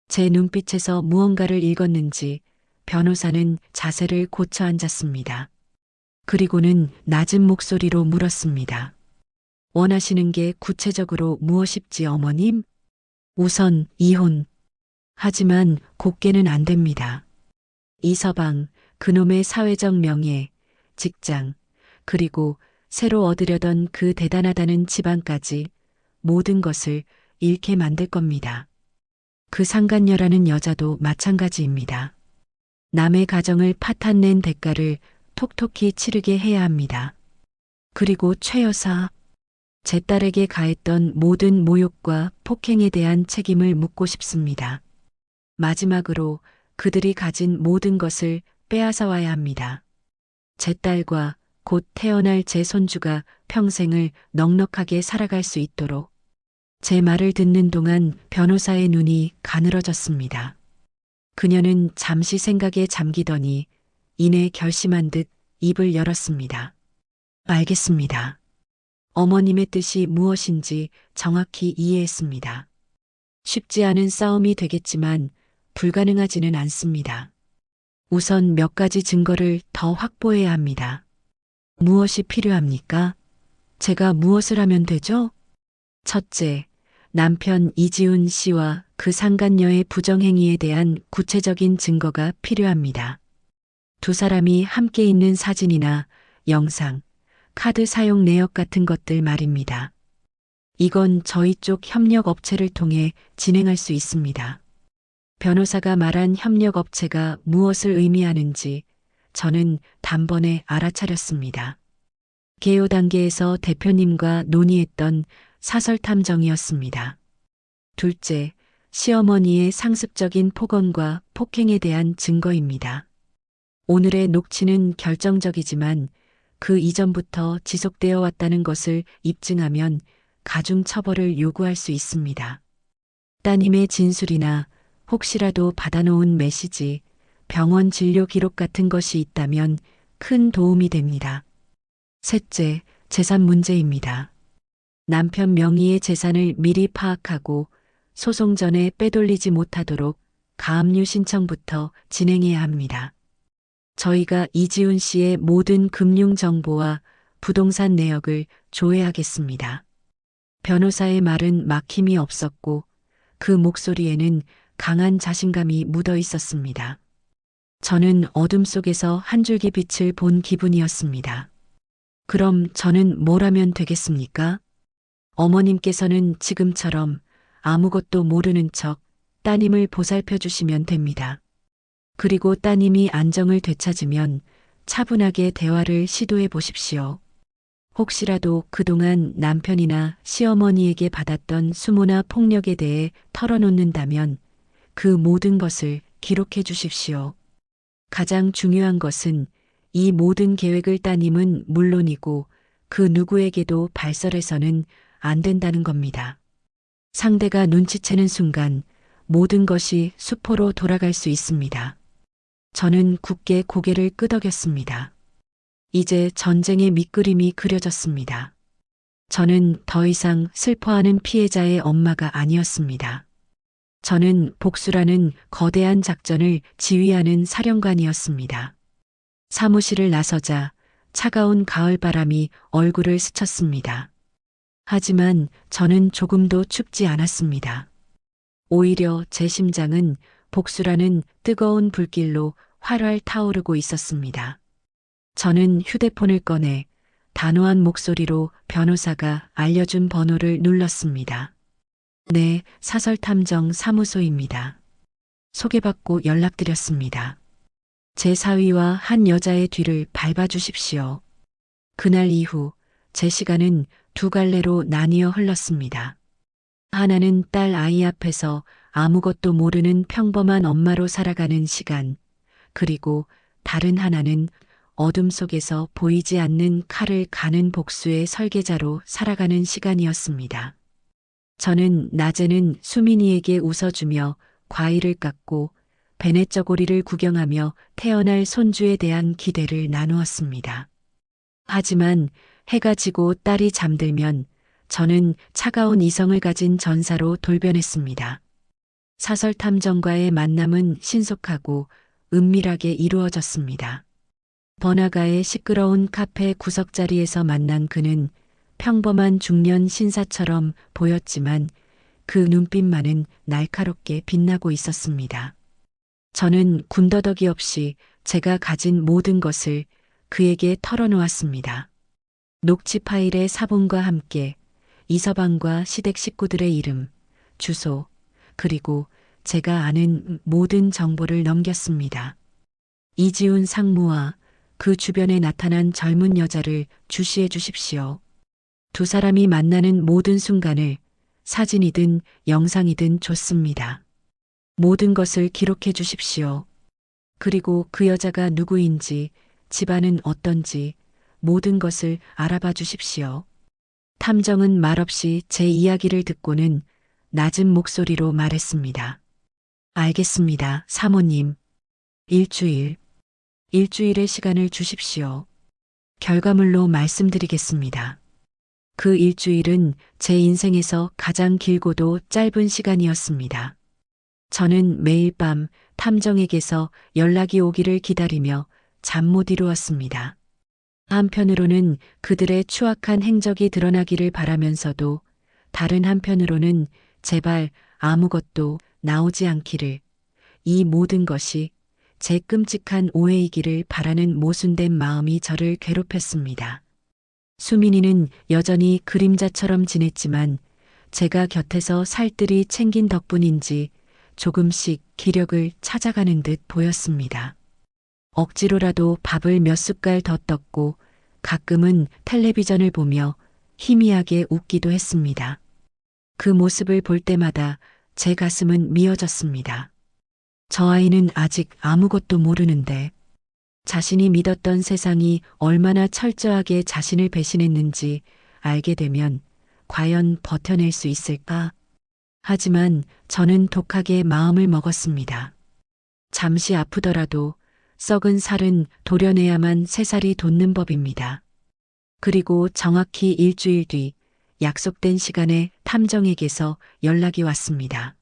제 눈빛에서 무언가를 읽었는지 변호사는 자세를 고쳐 앉았습니다. 그리고는 낮은 목소리로 물었습니다. 원하시는 게 구체적으로 무엇입지 어머님? 우선 이혼. 하지만 곱게는 안 됩니다. 이서방, 그놈의 사회적 명예, 직장, 그리고 새로 얻으려던 그 대단하다는 지방까지 모든 것을 잃게 만들 겁니다. 그 상간녀라는 여자도 마찬가지입니다. 남의 가정을 파탄낸 대가를 톡톡히 치르게 해야 합니다. 그리고 최 여사, 제 딸에게 가했던 모든 모욕과 폭행에 대한 책임을 묻고 싶습니다. 마지막으로 그들이 가진 모든 것을 빼앗아 와야 합니다. 제 딸과 곧 태어날 제 손주가 평생을 넉넉하게 살아갈 수 있도록. 제 말을 듣는 동안 변호사의 눈이 가늘어졌습니다. 그녀는 잠시 생각에 잠기더니 이내 결심한 듯 입을 열었습니다. 알겠습니다. 어머님의 뜻이 무엇인지 정확히 이해했습니다. 쉽지 않은 싸움이 되겠지만 불가능하지는 않습니다. 우선 몇 가지 증거를 더 확보해야 합니다. 무엇이 필요합니까? 제가 무엇을 하면 되죠? 첫째, 남편 이지훈 씨와 그 상간녀의 부정행위에 대한 구체적인 증거가 필요합니다. 두 사람이 함께 있는 사진이나 영상, 카드 사용 내역 같은 것들 말입니다. 이건 저희 쪽 협력 업체를 통해 진행할 수 있습니다. 변호사가 말한 협력 업체가 무엇을 의미하는지 저는 단번에 알아차렸습니다. 개요 단계에서 대표님과 논의했던 사설 탐정이었습니다. 둘째, 시어머니의 상습적인 폭언과 폭행에 대한 증거입니다. 오늘의 녹취는 결정적이지만 그 이전부터 지속되어 왔다는 것을 입증하면 가중 처벌을 요구할 수 있습니다. 따님의 진술이나 혹시라도 받아놓은 메시지, 병원 진료 기록 같은 것이 있다면 큰 도움이 됩니다. 셋째, 재산 문제입니다. 남편 명의의 재산을 미리 파악하고 소송 전에 빼돌리지 못하도록 가압류 신청부터 진행해야 합니다. 저희가 이지훈 씨의 모든 금융 정보와 부동산 내역을 조회하겠습니다. 변호사의 말은 막힘이 없었고 그 목소리에는 강한 자신감이 묻어 있었습니다. 저는 어둠 속에서 한 줄기 빛을 본 기분이었습니다. 그럼 저는 뭘 하면 되겠습니까? 어머님께서는 지금처럼 아무것도 모르는 척 따님을 보살펴 주시면 됩니다. 그리고 따님이 안정을 되찾으면 차분하게 대화를 시도해 보십시오. 혹시라도 그동안 남편이나 시어머니에게 받았던 수모나 폭력에 대해 털어놓는다면 그 모든 것을 기록해 주십시오. 가장 중요한 것은 이 모든 계획을 따님은 물론이고 그 누구에게도 발설해서는 안 된다는 겁니다. 상대가 눈치채는 순간 모든 것이 수포로 돌아갈 수 있습니다. 저는 굳게 고개를 끄덕였습니다. 이제 전쟁의 밑그림이 그려졌습니다. 저는 더 이상 슬퍼하는 피해자의 엄마가 아니었습니다. 저는 복수라는 거대한 작전을 지휘하는 사령관이었습니다. 사무실을 나서자 차가운 가을바람이 얼굴을 스쳤습니다. 하지만 저는 조금도 춥지 않았습니다. 오히려 제 심장은 복수라는 뜨거운 불길로 활활 타오르고 있었습니다. 저는 휴대폰을 꺼내 단호한 목소리로 변호사가 알려준 번호를 눌렀습니다. 네, 사설탐정 사무소입니다. 소개받고 연락드렸습니다. 제 사위와 한 여자의 뒤를 밟아주십시오. 그날 이후 제 시간은 두 갈래로 나뉘어 흘렀습니다. 하나는 딸 아이 앞에서 아무것도 모르는 평범한 엄마로 살아가는 시간, 그리고 다른 하나는 어둠 속에서 보이지 않는 칼을 가는 복수의 설계자로 살아가는 시간이었습니다. 저는 낮에는 수민이에게 웃어주며 과일을 깎고 베네쩌고리를 구경하며 태어날 손주에 대한 기대를 나누었습니다. 하지만 해가 지고 딸이 잠들면 저는 차가운 이성을 가진 전사로 돌변했습니다. 사설탐정과의 만남은 신속하고 은밀하게 이루어졌습니다. 번화가의 시끄러운 카페 구석자리에서 만난 그는 평범한 중년 신사처럼 보였지만 그 눈빛만은 날카롭게 빛나고 있었습니다. 저는 군더더기 없이 제가 가진 모든 것을 그에게 털어놓았습니다. 녹취 파일의 사본과 함께 이서방과 시댁 식구들의 이름, 주소, 그리고 제가 아는 모든 정보를 넘겼습니다. 이지훈 상무와 그 주변에 나타난 젊은 여자를 주시해 주십시오. 두 사람이 만나는 모든 순간을 사진이든 영상이든 좋습니다. 모든 것을 기록해 주십시오. 그리고 그 여자가 누구인지, 집안은 어떤지 모든 것을 알아봐 주십시오. 탐정은 말없이 제 이야기를 듣고는 낮은 목소리로 말했습니다. 알겠습니다, 사모님. 일주일의 시간을 주십시오. 결과물로 말씀드리겠습니다. 그 일주일은 제 인생에서 가장 길고도 짧은 시간이었습니다. 저는 매일 밤 탐정에게서 연락이 오기를 기다리며 잠 못 이루었습니다. 한편으로는 그들의 추악한 행적이 드러나기를 바라면서도 다른 한편으로는 제발 아무것도 나오지 않기를, 이 모든 것이 제 끔찍한 오해이기를 바라는 모순된 마음이 저를 괴롭혔습니다. 수민이는 여전히 그림자처럼 지냈지만 제가 곁에서 살뜰히 챙긴 덕분인지 조금씩 기력을 찾아가는 듯 보였습니다. 억지로라도 밥을 몇 숟갈 더 떴고 가끔은 텔레비전을 보며 희미하게 웃기도 했습니다. 그 모습을 볼 때마다 제 가슴은 미어졌습니다. 저 아이는 아직 아무것도 모르는데 자신이 믿었던 세상이 얼마나 철저하게 자신을 배신했는지 알게 되면 과연 버텨낼 수 있을까? 하지만 저는 독하게 마음을 먹었습니다. 잠시 아프더라도 썩은 살은 도려내야만 새살이 돋는 법입니다. 그리고 정확히 일주일 뒤 약속된 시간에 탐정에게서 연락이 왔습니다.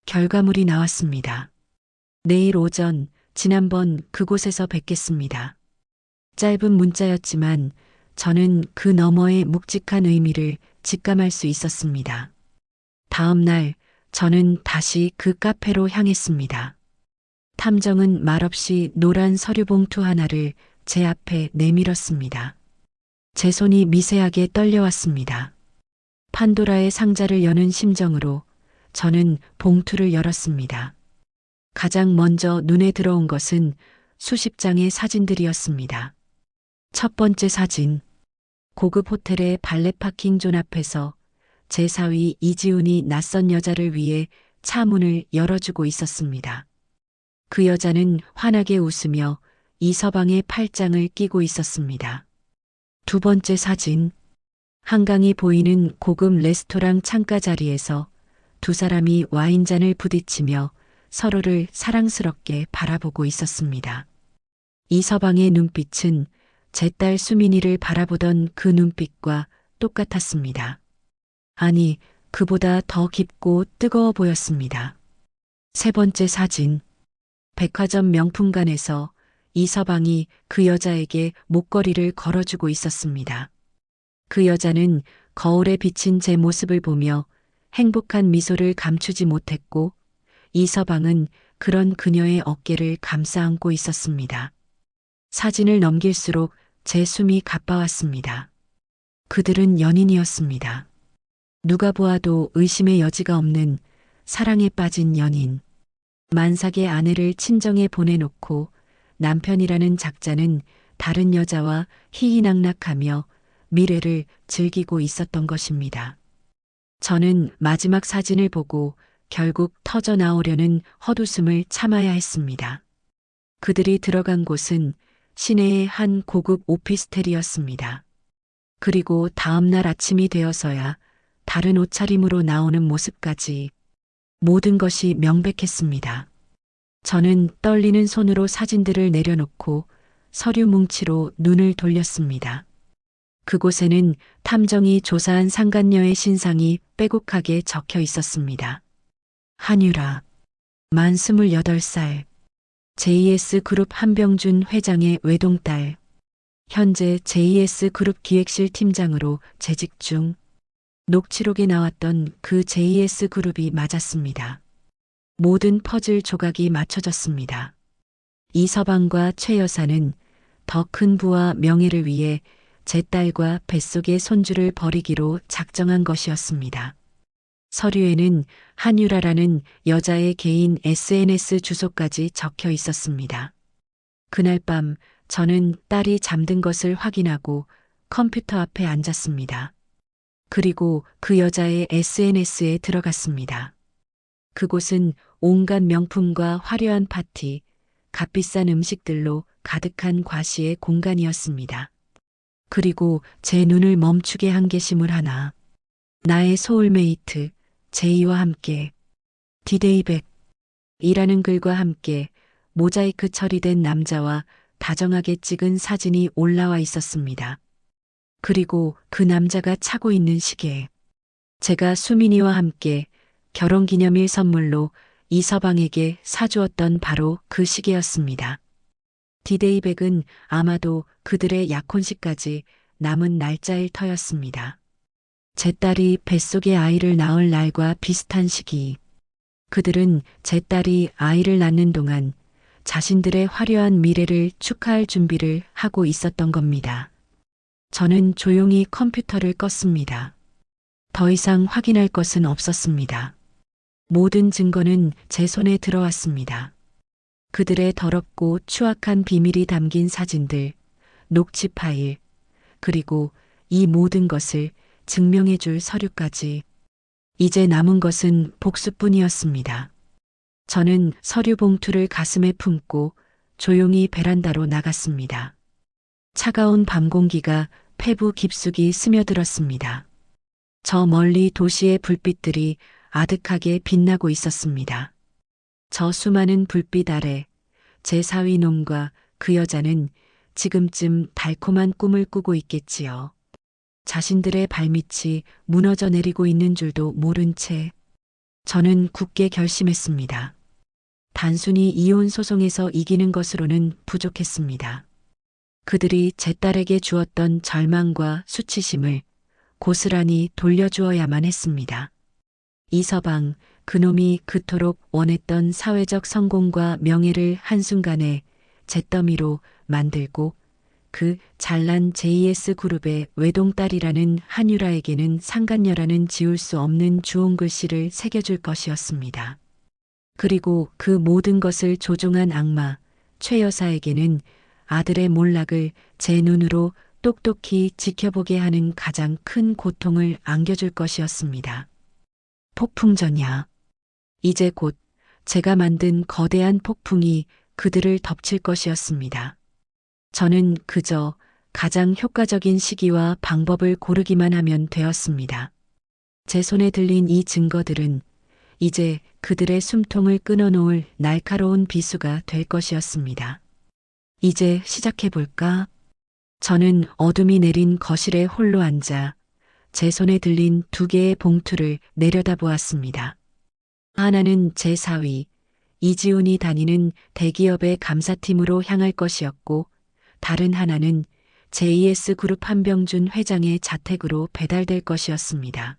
결과물이 나왔습니다. 내일 오전 지난번 그곳에서 뵙겠습니다. 짧은 문자였지만 저는 그 너머의 묵직한 의미를 직감할 수 있었습니다. 다음 날 저는 다시 그 카페로 향했습니다. 탐정은 말없이 노란 서류 봉투 하나를 제 앞에 내밀었습니다. 제 손이 미세하게 떨려왔습니다. 판도라의 상자를 여는 심정으로 저는 봉투를 열었습니다. 가장 먼저 눈에 들어온 것은 수십 장의 사진들이었습니다. 첫 번째 사진. 고급 호텔의 발레 파킹 존 앞에서 제 사위 이지훈이 낯선 여자를 위해 차 문을 열어주고 있었습니다. 그 여자는 환하게 웃으며 이서방의 팔짱을 끼고 있었습니다. 두 번째 사진. 한강이 보이는 고급 레스토랑 창가 자리에서 두 사람이 와인잔을 부딪히며 서로를 사랑스럽게 바라보고 있었습니다. 이서방의 눈빛은 제 딸 수민이를 바라보던 그 눈빛과 똑같았습니다. 아니, 그보다 더 깊고 뜨거워 보였습니다. 세 번째 사진. 백화점 명품관에서 이서방이 그 여자에게 목걸이를 걸어주고 있었습니다. 그 여자는 거울에 비친 제 모습을 보며 행복한 미소를 감추지 못했고 이서방은 그런 그녀의 어깨를 감싸 안고 있었습니다. 사진을 넘길수록 제 숨이 가빠왔습니다. 그들은 연인이었습니다. 누가 보아도 의심의 여지가 없는 사랑에 빠진 연인. 만삭의 아내를 친정에 보내놓고 남편이라는 작자는 다른 여자와 희희낙낙하며 미래를 즐기고 있었던 것입니다. 저는 마지막 사진을 보고 결국 터져 나오려는 헛웃음을 참아야 했습니다. 그들이 들어간 곳은 시내의 한 고급 오피스텔이었습니다. 그리고 다음 날 아침이 되어서야 다른 옷차림으로 나오는 모습까지 모든 것이 명백했습니다. 저는 떨리는 손으로 사진들을 내려놓고 서류 뭉치로 눈을 돌렸습니다. 그곳에는 탐정이 조사한 상간녀의 신상이 빼곡하게 적혀 있었습니다. 한유라, 만 28살, JS그룹 한병준 회장의 외동딸, 현재 JS그룹 기획실 팀장으로 재직 중. 녹취록에 나왔던 그 JS그룹이 맞았습니다. 모든 퍼즐 조각이 맞춰졌습니다. 이서방과 최 여사는 더 큰 부와 명예를 위해 제 딸과 뱃속의 손주를 버리기로 작정한 것이었습니다. 서류에는 한유라라는 여자의 개인 SNS 주소까지 적혀 있었습니다. 그날 밤 저는 딸이 잠든 것을 확인하고 컴퓨터 앞에 앉았습니다. 그리고 그 여자의 SNS에 들어갔습니다. 그곳은 온갖 명품과 화려한 파티, 값비싼 음식들로 가득한 과시의 공간이었습니다. 그리고 제 눈을 멈추게 한 게시물 하나. 나의 소울메이트, 제이와 함께, 디데이백, 이라는 글과 함께 모자이크 처리된 남자와 다정하게 찍은 사진이 올라와 있었습니다. 그리고 그 남자가 차고 있는 시계. 제가 수민이와 함께 결혼기념일 선물로 이서방에게 사주었던 바로 그 시계였습니다. 디데이백은 아마도 그들의 약혼식까지 남은 날짜일 터였습니다. 제 딸이 뱃속에 아이를 낳을 날과 비슷한 시기. 그들은 제 딸이 아이를 낳는 동안 자신들의 화려한 미래를 축하할 준비를 하고 있었던 겁니다. 저는 조용히 컴퓨터를 껐습니다. 더 이상 확인할 것은 없었습니다. 모든 증거는 제 손에 들어왔습니다. 그들의 더럽고 추악한 비밀이 담긴 사진들, 녹취 파일, 그리고 이 모든 것을 증명해 줄 서류까지. 이제 남은 것은 복수뿐이었습니다. 저는 서류 봉투를 가슴에 품고 조용히 베란다로 나갔습니다. 차가운 밤 공기가 폐부 깊숙이 스며들었습니다. 저 멀리 도시의 불빛들이 아득하게 빛나고 있었습니다. 저 수많은 불빛 아래 제 사위 놈과 그 여자는 지금쯤 달콤한 꿈을 꾸고 있겠지요. 자신들의 발밑이 무너져 내리고 있는 줄도 모른 채 저는 굳게 결심했습니다. 단순히 이혼 소송에서 이기는 것으로는 부족했습니다. 그들이 제 딸에게 주었던 절망과 수치심을 고스란히 돌려주어야만 했습니다. 이서방, 그놈이 그토록 원했던 사회적 성공과 명예를 한순간에 잿더미로 만들고 그 잘난 JS 그룹의 외동딸이라는 한유라에게는 상간녀라는 지울 수 없는 주홍 글씨를 새겨줄 것이었습니다. 그리고 그 모든 것을 조종한 악마, 최 여사에게는 아들의 몰락을 제 눈으로 똑똑히 지켜보게 하는 가장 큰 고통을 안겨줄 것이었습니다. 폭풍전야. 이제 곧 제가 만든 거대한 폭풍이 그들을 덮칠 것이었습니다. 저는 그저 가장 효과적인 시기와 방법을 고르기만 하면 되었습니다. 제 손에 들린 이 증거들은 이제 그들의 숨통을 끊어놓을 날카로운 비수가 될 것이었습니다. 이제 시작해볼까? 저는 어둠이 내린 거실에 홀로 앉아 제 손에 들린 2개의 봉투를 내려다보았습니다. 하나는 제 사위, 이지훈이 다니는 대기업의 감사팀으로 향할 것이었고, 다른 하나는 JS 그룹 한병준 회장의 자택으로 배달될 것이었습니다.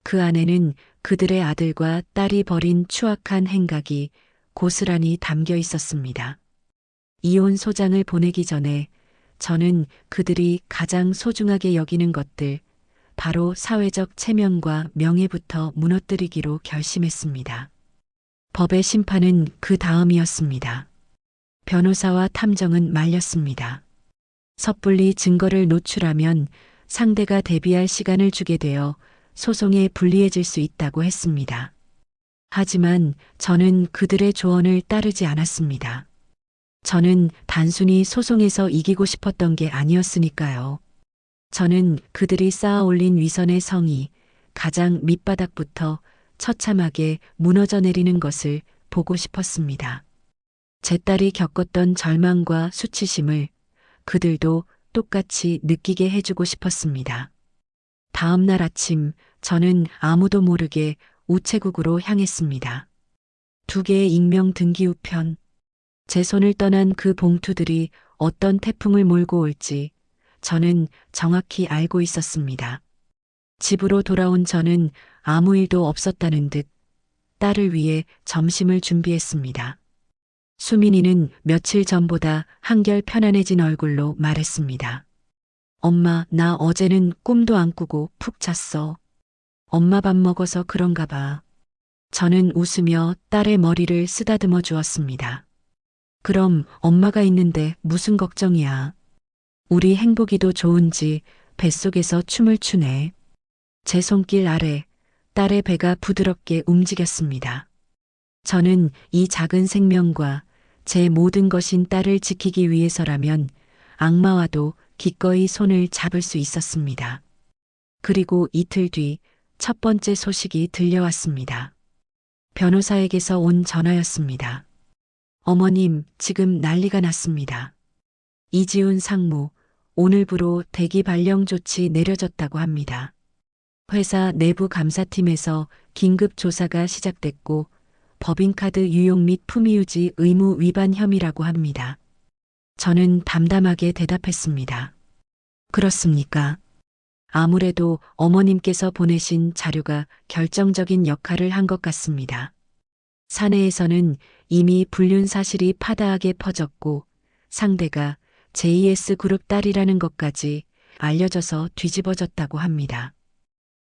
그 안에는 그들의 아들과 딸이 벌인 추악한 행각이 고스란히 담겨 있었습니다. 이혼 소장을 보내기 전에 저는 그들이 가장 소중하게 여기는 것들, 바로 사회적 체면과 명예부터 무너뜨리기로 결심했습니다. 법의 심판은 그 다음이었습니다. 변호사와 탐정은 말렸습니다. 섣불리 증거를 노출하면 상대가 대비할 시간을 주게 되어 소송에 불리해질 수 있다고 했습니다. 하지만 저는 그들의 조언을 따르지 않았습니다. 저는 단순히 소송에서 이기고 싶었던 게 아니었으니까요. 저는 그들이 쌓아 올린 위선의 성이 가장 밑바닥부터 처참하게 무너져 내리는 것을 보고 싶었습니다. 제 딸이 겪었던 절망과 수치심을 그들도 똑같이 느끼게 해주고 싶었습니다. 다음 날 아침 저는 아무도 모르게 우체국으로 향했습니다. 2개의 익명 등기 우편. 제 손을 떠난 그 봉투들이 어떤 태풍을 몰고 올지 저는 정확히 알고 있었습니다. 집으로 돌아온 저는 아무 일도 없었다는 듯 딸을 위해 점심을 준비했습니다. 수민이는 며칠 전보다 한결 편안해진 얼굴로 말했습니다. 엄마, 나 어제는 꿈도 안 꾸고 푹 잤어. 엄마 밥 먹어서 그런가 봐. 저는 웃으며 딸의 머리를 쓰다듬어 주었습니다. 그럼 엄마가 있는데 무슨 걱정이야. 우리 행복이도 좋은지 뱃속에서 춤을 추네. 제 손길 아래 딸의 배가 부드럽게 움직였습니다. 저는 이 작은 생명과 제 모든 것인 딸을 지키기 위해서라면 악마와도 기꺼이 손을 잡을 수 있었습니다. 그리고 이틀 뒤 첫 번째 소식이 들려왔습니다. 변호사에게서 온 전화였습니다. 어머님, 지금 난리가 났습니다. 이지훈 상무, 오늘부로 대기 발령 조치 내려졌다고 합니다. 회사 내부 감사팀에서 긴급 조사가 시작됐고 법인카드 유용 및 품위유지 의무 위반 혐의라고 합니다. 저는 담담하게 대답했습니다. 그렇습니까? 아무래도 어머님께서 보내신 자료가 결정적인 역할을 한 것 같습니다. 사내에서는 이미 불륜 사실이 파다하게 퍼졌고 상대가 JS 그룹 딸이라는 것까지 알려져서 뒤집어졌다고 합니다.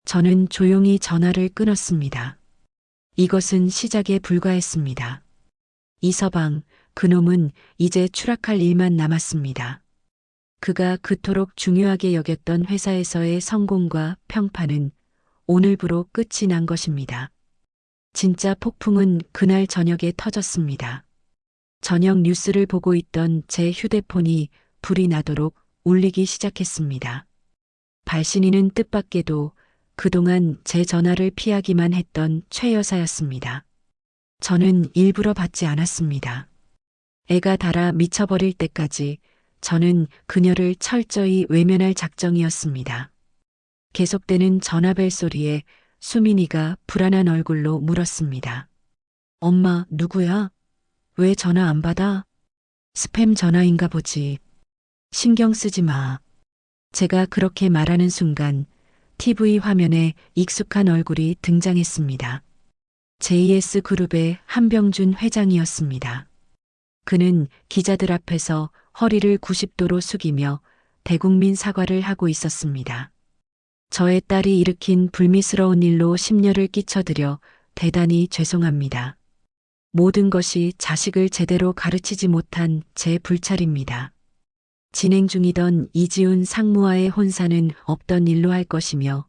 저는 조용히 전화를 끊었습니다. 이것은 시작에 불과했습니다. 이서방, 그놈은 이제 추락할 일만 남았습니다. 그가 그토록 중요하게 여겼던 회사에서의 성공과 평판은 오늘부로 끝이 난 것입니다. 진짜 폭풍은 그날 저녁에 터졌습니다. 저녁 뉴스를 보고 있던 제 휴대폰이 불이 나도록 울리기 시작했습니다. 발신인은 뜻밖에도 그동안 제 전화를 피하기만 했던 최 여사였습니다. 저는 일부러 받지 않았습니다. 애가 달아 미쳐버릴 때까지 저는 그녀를 철저히 외면할 작정이었습니다. 계속되는 전화벨 소리에 수민이가 불안한 얼굴로 물었습니다. 엄마, 누구야? 왜 전화 안 받아? 스팸 전화인가 보지. 신경 쓰지 마. 제가 그렇게 말하는 순간 TV 화면에 익숙한 얼굴이 등장했습니다. JS그룹의 한병준 회장이었습니다. 그는 기자들 앞에서 허리를 90도로 숙이며 대국민 사과를 하고 있었습니다. 저의 딸이 일으킨 불미스러운 일로 심려를 끼쳐드려 대단히 죄송합니다. 모든 것이 자식을 제대로 가르치지 못한 제 불찰입니다. 진행 중이던 이지훈 상무와의 혼사는 없던 일로 할 것이며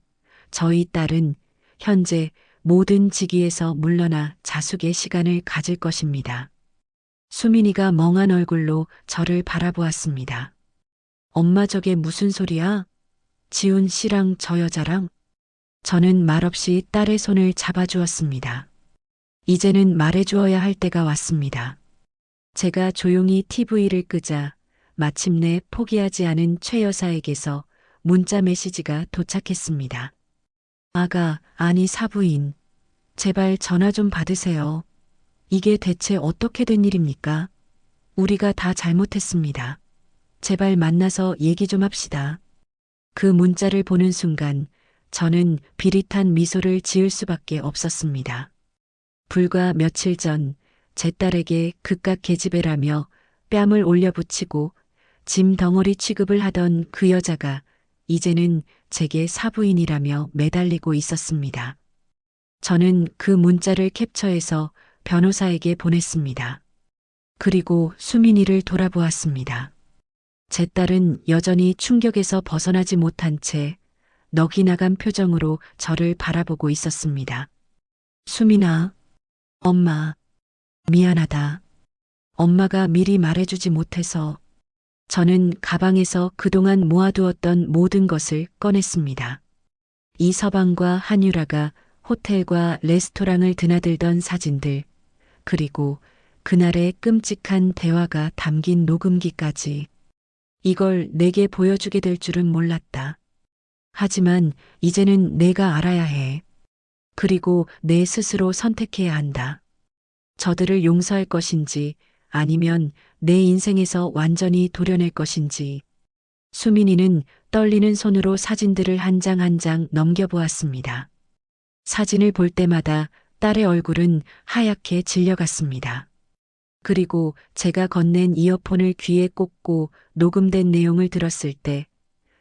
저희 딸은 현재 모든 직위에서 물러나 자숙의 시간을 가질 것입니다. 수민이가 멍한 얼굴로 저를 바라보았습니다. 엄마 저게 무슨 소리야? 지훈 씨랑 저 여자랑? 저는 말없이 딸의 손을 잡아주었습니다. 이제는 말해주어야 할 때가 왔습니다. 제가 조용히 TV를 끄자 마침내 포기하지 않은 최 여사에게서 문자 메시지가 도착했습니다. 아가, 아니 사부인. 제발 전화 좀 받으세요. 이게 대체 어떻게 된 일입니까? 우리가 다 잘못했습니다. 제발 만나서 얘기 좀 합시다. 그 문자를 보는 순간 저는 비릿한 미소를 지을 수밖에 없었습니다. 불과 며칠 전 제 딸에게 극각 계집애라며 뺨을 올려붙이고 짐 덩어리 취급을 하던 그 여자가 이제는 제게 사부인이라며 매달리고 있었습니다. 저는 그 문자를 캡처해서 변호사에게 보냈습니다. 그리고 수민이를 돌아보았습니다. 제 딸은 여전히 충격에서 벗어나지 못한 채 넋이 나간 표정으로 저를 바라보고 있었습니다. 수민아, 엄마, 미안하다. 엄마가 미리 말해주지 못해서. 저는 가방에서 그동안 모아두었던 모든 것을 꺼냈습니다. 이서방과 한유라가 호텔과 레스토랑을 드나들던 사진들, 그리고 그날의 끔찍한 대화가 담긴 녹음기까지. 이걸 내게 보여주게 될 줄은 몰랐다. 하지만 이제는 내가 알아야 해. 그리고 내 스스로 선택해야 한다. 저들을 용서할 것인지 아니면 내 인생에서 완전히 도려낼 것인지. 수민이는 떨리는 손으로 사진들을 한 장 한 장 넘겨보았습니다. 사진을 볼 때마다 딸의 얼굴은 하얗게 질려갔습니다. 그리고 제가 건넨 이어폰을 귀에 꽂고 녹음된 내용을 들었을 때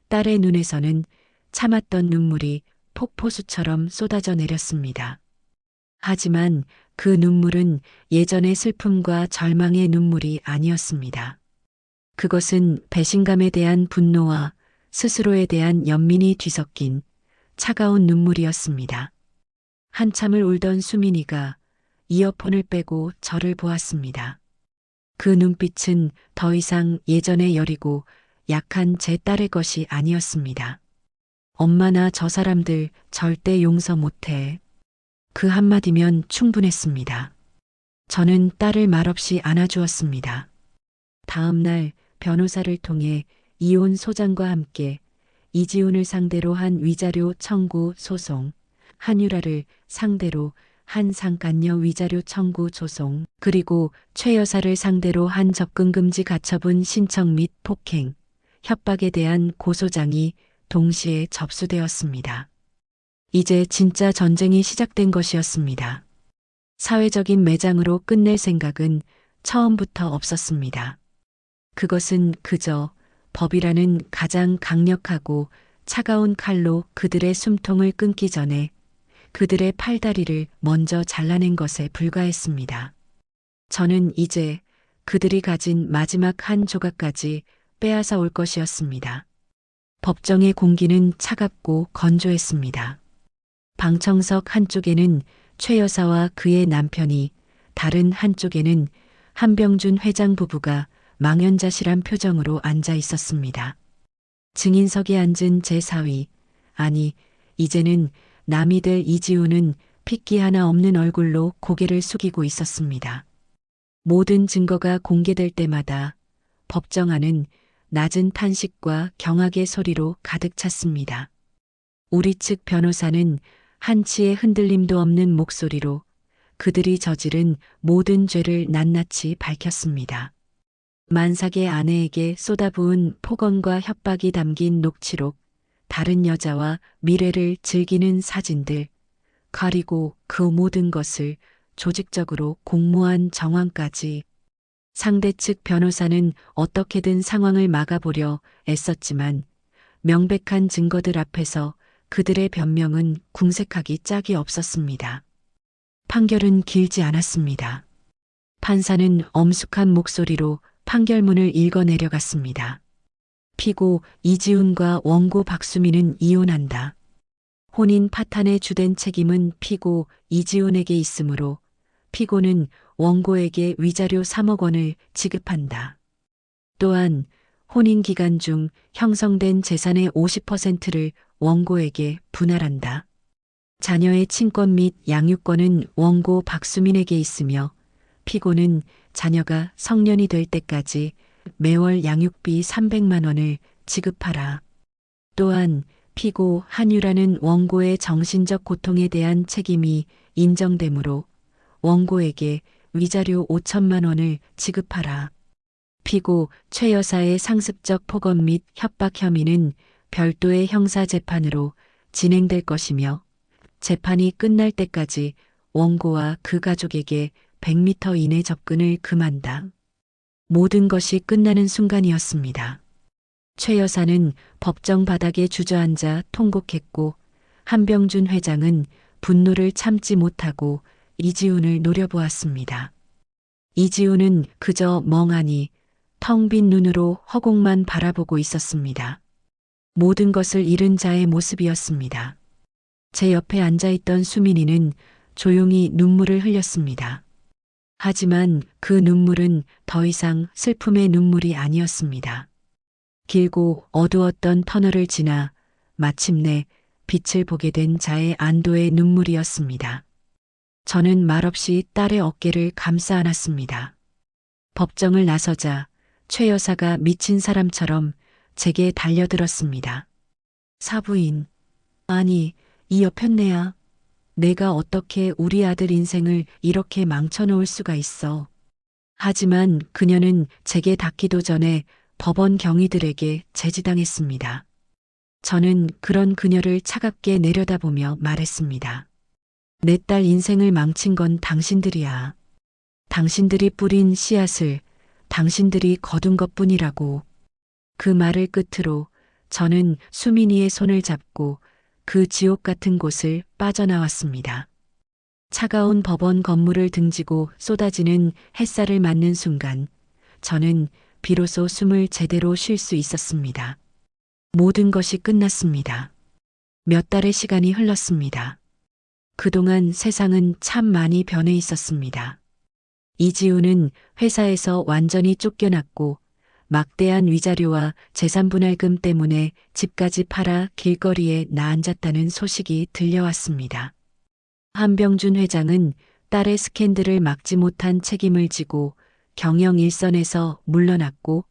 딸의 눈에서는 참았던 눈물이 폭포수처럼 쏟아져 내렸습니다. 하지만 그 눈물은 예전의 슬픔과 절망의 눈물이 아니었습니다. 그것은 배신감에 대한 분노와 스스로에 대한 연민이 뒤섞인 차가운 눈물이었습니다. 한참을 울던 수민이가 이어폰을 빼고 저를 보았습니다. 그 눈빛은 더 이상 예전의 여리고 약한 제 딸의 것이 아니었습니다. 엄마나 저 사람들 절대 용서 못해. 그 한마디면 충분했습니다. 저는 딸을 말없이 안아주었습니다. 다음 날 변호사를 통해 이혼 소장과 함께 이지훈을 상대로 한 위자료 청구 소송, 한유라를 상대로 한 상간녀 위자료 청구 소송, 그리고 최 여사를 상대로 한 접근금지 가처분 신청 및 폭행, 협박에 대한 고소장이 동시에 접수되었습니다. 이제 진짜 전쟁이 시작된 것이었습니다. 사회적인 매장으로 끝낼 생각은 처음부터 없었습니다. 그것은 그저 법이라는 가장 강력하고 차가운 칼로 그들의 숨통을 끊기 전에 그들의 팔다리를 먼저 잘라낸 것에 불과했습니다. 저는 이제 그들이 가진 마지막 한 조각까지 빼앗아 올 것이었습니다. 법정의 공기는 차갑고 건조했습니다. 방청석 한쪽에는 최 여사와 그의 남편이, 다른 한쪽에는 한병준 회장 부부가 망연자실한 표정으로 앉아 있었습니다. 증인석에 앉은 제4위, 아니, 이제는 남이 될 이지우는 핏기 하나 없는 얼굴로 고개를 숙이고 있었습니다. 모든 증거가 공개될 때마다 법정 안은 낮은 탄식과 경악의 소리로 가득 찼습니다. 우리 측 변호사는 한치의 흔들림도 없는 목소리로 그들이 저지른 모든 죄를 낱낱이 밝혔습니다. 만삭의 아내에게 쏟아부은 폭언과 협박이 담긴 녹취록, 다른 여자와 미래를 즐기는 사진들, 그리고 그 모든 것을 조직적으로 공모한 정황까지. 상대 측 변호사는 어떻게든 상황을 막아보려 애썼지만 명백한 증거들 앞에서 그들의 변명은 궁색하기 짝이 없었습니다. 판결은 길지 않았습니다. 판사는 엄숙한 목소리로 판결문을 읽어 내려갔습니다. 피고 이지훈과 원고 박수민은 이혼한다. 혼인 파탄의 주된 책임은 피고 이지훈에게 있으므로 피고는 원고에게 위자료 3억 원을 지급한다. 또한 혼인 기간 중 형성된 재산의 50%를 원고에게 분할한다. 자녀의 친권 및 양육권은 원고 박수민에게 있으며 피고는 자녀가 성년이 될 때까지 매월 양육비 300만 원을 지급하라. 또한 피고 한유라는 원고의 정신적 고통에 대한 책임이 인정되므로 원고에게 위자료 5천만 원을 지급하라. 피고 최 여사의 상습적 폭언 및 협박 혐의는 별도의 형사재판으로 진행될 것이며 재판이 끝날 때까지 원고와 그 가족에게 100m 이내 접근을 금한다. 모든 것이 끝나는 순간이었습니다. 최 여사는 법정 바닥에 주저앉아 통곡했고 한병준 회장은 분노를 참지 못하고 이지훈을 노려보았습니다. 이지훈은 그저 멍하니 텅 빈 눈으로 허공만 바라보고 있었습니다. 모든 것을 잃은 자의 모습이었습니다. 제 옆에 앉아있던 수민이는 조용히 눈물을 흘렸습니다. 하지만 그 눈물은 더 이상 슬픔의 눈물이 아니었습니다. 길고 어두웠던 터널을 지나 마침내 빛을 보게 된 자의 안도의 눈물이었습니다. 저는 말없이 딸의 어깨를 감싸 안았습니다. 법정을 나서자 최 여사가 미친 사람처럼 제게 달려들었습니다. 사부인, 아니, 이 여편네야. 내가 어떻게 우리 아들 인생을 이렇게 망쳐놓을 수가 있어. 하지만 그녀는 제게 닿기도 전에 법원 경위들에게 제지당했습니다. 저는 그런 그녀를 차갑게 내려다보며 말했습니다. 내 딸 인생을 망친 건 당신들이야. 당신들이 뿌린 씨앗을 당신들이 거둔 것뿐이라고. 그 말을 끝으로 저는 수민이의 손을 잡고 그 지옥 같은 곳을 빠져나왔습니다. 차가운 법원 건물을 등지고 쏟아지는 햇살을 맞는 순간 저는 비로소 숨을 제대로 쉴 수 있었습니다. 모든 것이 끝났습니다. 몇 달의 시간이 흘렀습니다. 그동안 세상은 참 많이 변해 있었습니다. 이지우는 회사에서 완전히 쫓겨났고 막대한 위자료와 재산분할금 때문에 집까지 팔아 길거리에 나앉았다는 소식이 들려왔습니다. 한병준 회장은 딸의 스캔들을 막지 못한 책임을 지고 경영 일선에서 물러났고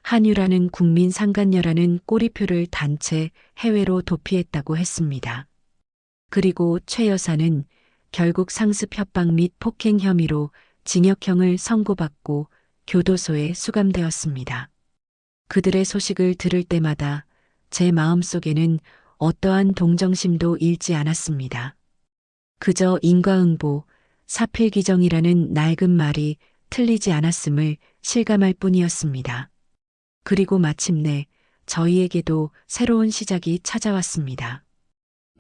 한유라는 국민 상간녀라는 꼬리표를 단체 해외로 도피했다고 했습니다. 그리고 최 여사는 결국 상습 협박 및 폭행 혐의로 징역형을 선고받고 교도소에 수감되었습니다. 그들의 소식을 들을 때마다 제 마음속에는 어떠한 동정심도 일지 않았습니다. 그저 인과응보, 사필귀정이라는 낡은 말이 틀리지 않았음을 실감할 뿐이었습니다. 그리고 마침내 저희에게도 새로운 시작이 찾아왔습니다.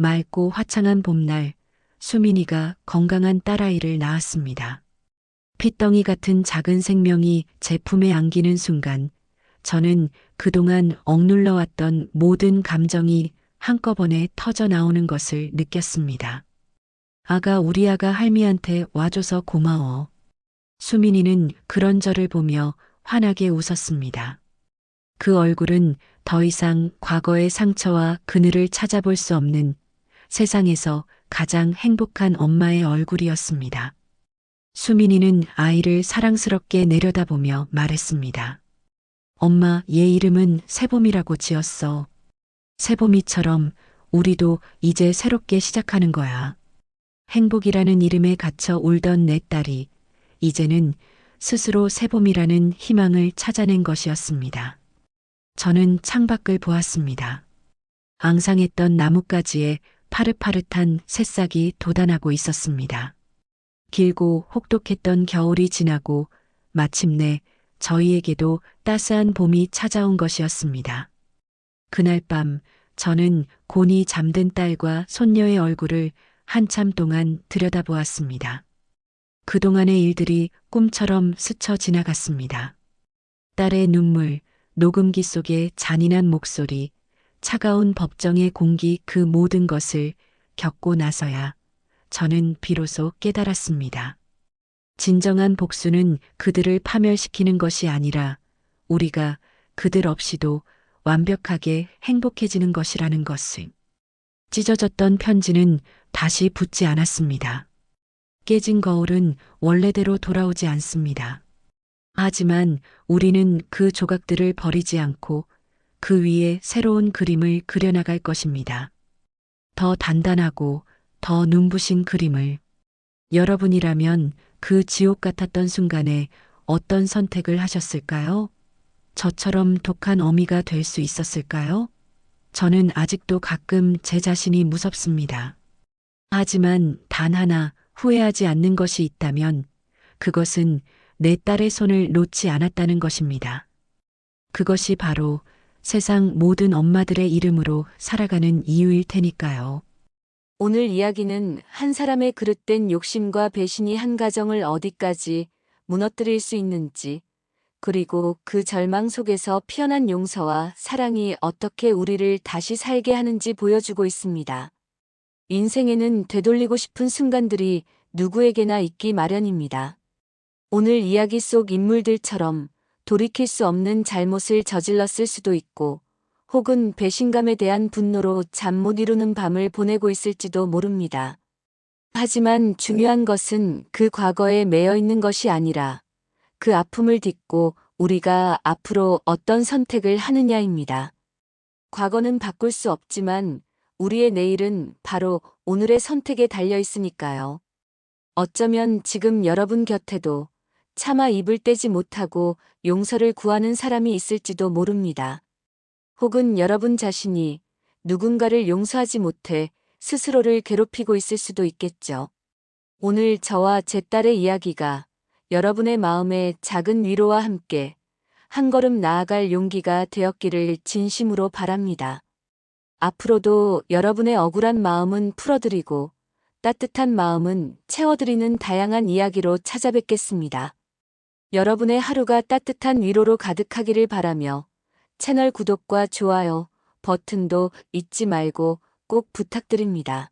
맑고 화창한 봄날, 수민이가 건강한 딸아이를 낳았습니다. 핏덩이 같은 작은 생명이 제 품에 안기는 순간 저는 그동안 억눌러왔던 모든 감정이 한꺼번에 터져 나오는 것을 느꼈습니다. 아가, 우리 아가 할미한테 와줘서 고마워. 수민이는 그런 저를 보며 환하게 웃었습니다. 그 얼굴은 더 이상 과거의 상처와 그늘을 찾아볼 수 없는 세상에서 가장 행복한 엄마의 얼굴이었습니다. 수민이는 아이를 사랑스럽게 내려다보며 말했습니다. 엄마, 얘 이름은 세봄이라고 지었어. 세봄이처럼 우리도 이제 새롭게 시작하는 거야. 행복이라는 이름에 갇혀 울던 내 딸이 이제는 스스로 세봄이라는 희망을 찾아낸 것이었습니다. 저는 창밖을 보았습니다. 앙상했던 나뭇가지에 파릇파릇한 새싹이 돋아나고 있었습니다. 길고 혹독했던 겨울이 지나고 마침내 저희에게도 따스한 봄이 찾아온 것이었습니다. 그날 밤 저는 곤히 잠든 딸과 손녀의 얼굴을 한참 동안 들여다보았습니다. 그동안의 일들이 꿈처럼 스쳐 지나갔습니다. 딸의 눈물, 녹음기 속의 잔인한 목소리, 차가운 법정의 공기, 그 모든 것을 겪고 나서야 저는 비로소 깨달았습니다. 진정한 복수는 그들을 파멸시키는 것이 아니라 우리가 그들 없이도 완벽하게 행복해지는 것이라는 것을. 찢어졌던 편지는 다시 붙지 않았습니다. 깨진 거울은 원래대로 돌아오지 않습니다. 하지만 우리는 그 조각들을 버리지 않고 그 위에 새로운 그림을 그려나갈 것입니다. 더 단단하고 더 눈부신 그림을. 여러분이라면 그 지옥 같았던 순간에 어떤 선택을 하셨을까요? 저처럼 독한 어미가 될 수 있었을까요? 저는 아직도 가끔 제 자신이 무섭습니다. 하지만 단 하나 후회하지 않는 것이 있다면 그것은 내 딸의 손을 놓지 않았다는 것입니다. 그것이 바로 세상 모든 엄마들의 이름으로 살아가는 이유일 테니까요. 오늘 이야기는 한 사람의 그릇된 욕심과 배신이 한 가정을 어디까지 무너뜨릴 수 있는지, 그리고 그 절망 속에서 피어난 용서와 사랑이 어떻게 우리를 다시 살게 하는지 보여주고 있습니다. 인생에는 되돌리고 싶은 순간들이 누구에게나 있기 마련입니다. 오늘 이야기 속 인물들처럼 돌이킬 수 없는 잘못을 저질렀을 수도 있고, 혹은 배신감에 대한 분노로 잠 못 이루는 밤을 보내고 있을지도 모릅니다. 하지만 중요한 것은 그 과거에 매여 있는 것이 아니라 그 아픔을 딛고 우리가 앞으로 어떤 선택을 하느냐입니다. 과거는 바꿀 수 없지만 우리의 내일은 바로 오늘의 선택에 달려 있으니까요. 어쩌면 지금 여러분 곁에도 차마 입을 떼지 못하고 용서를 구하는 사람이 있을지도 모릅니다. 혹은 여러분 자신이 누군가를 용서하지 못해 스스로를 괴롭히고 있을 수도 있겠죠. 오늘 저와 제 딸의 이야기가 여러분의 마음에 작은 위로와 함께 한 걸음 나아갈 용기가 되었기를 진심으로 바랍니다. 앞으로도 여러분의 억울한 마음은 풀어드리고 따뜻한 마음은 채워드리는 다양한 이야기로 찾아뵙겠습니다. 여러분의 하루가 따뜻한 위로로 가득하기를 바라며 채널 구독과 좋아요 버튼도 잊지 말고 꼭 부탁드립니다.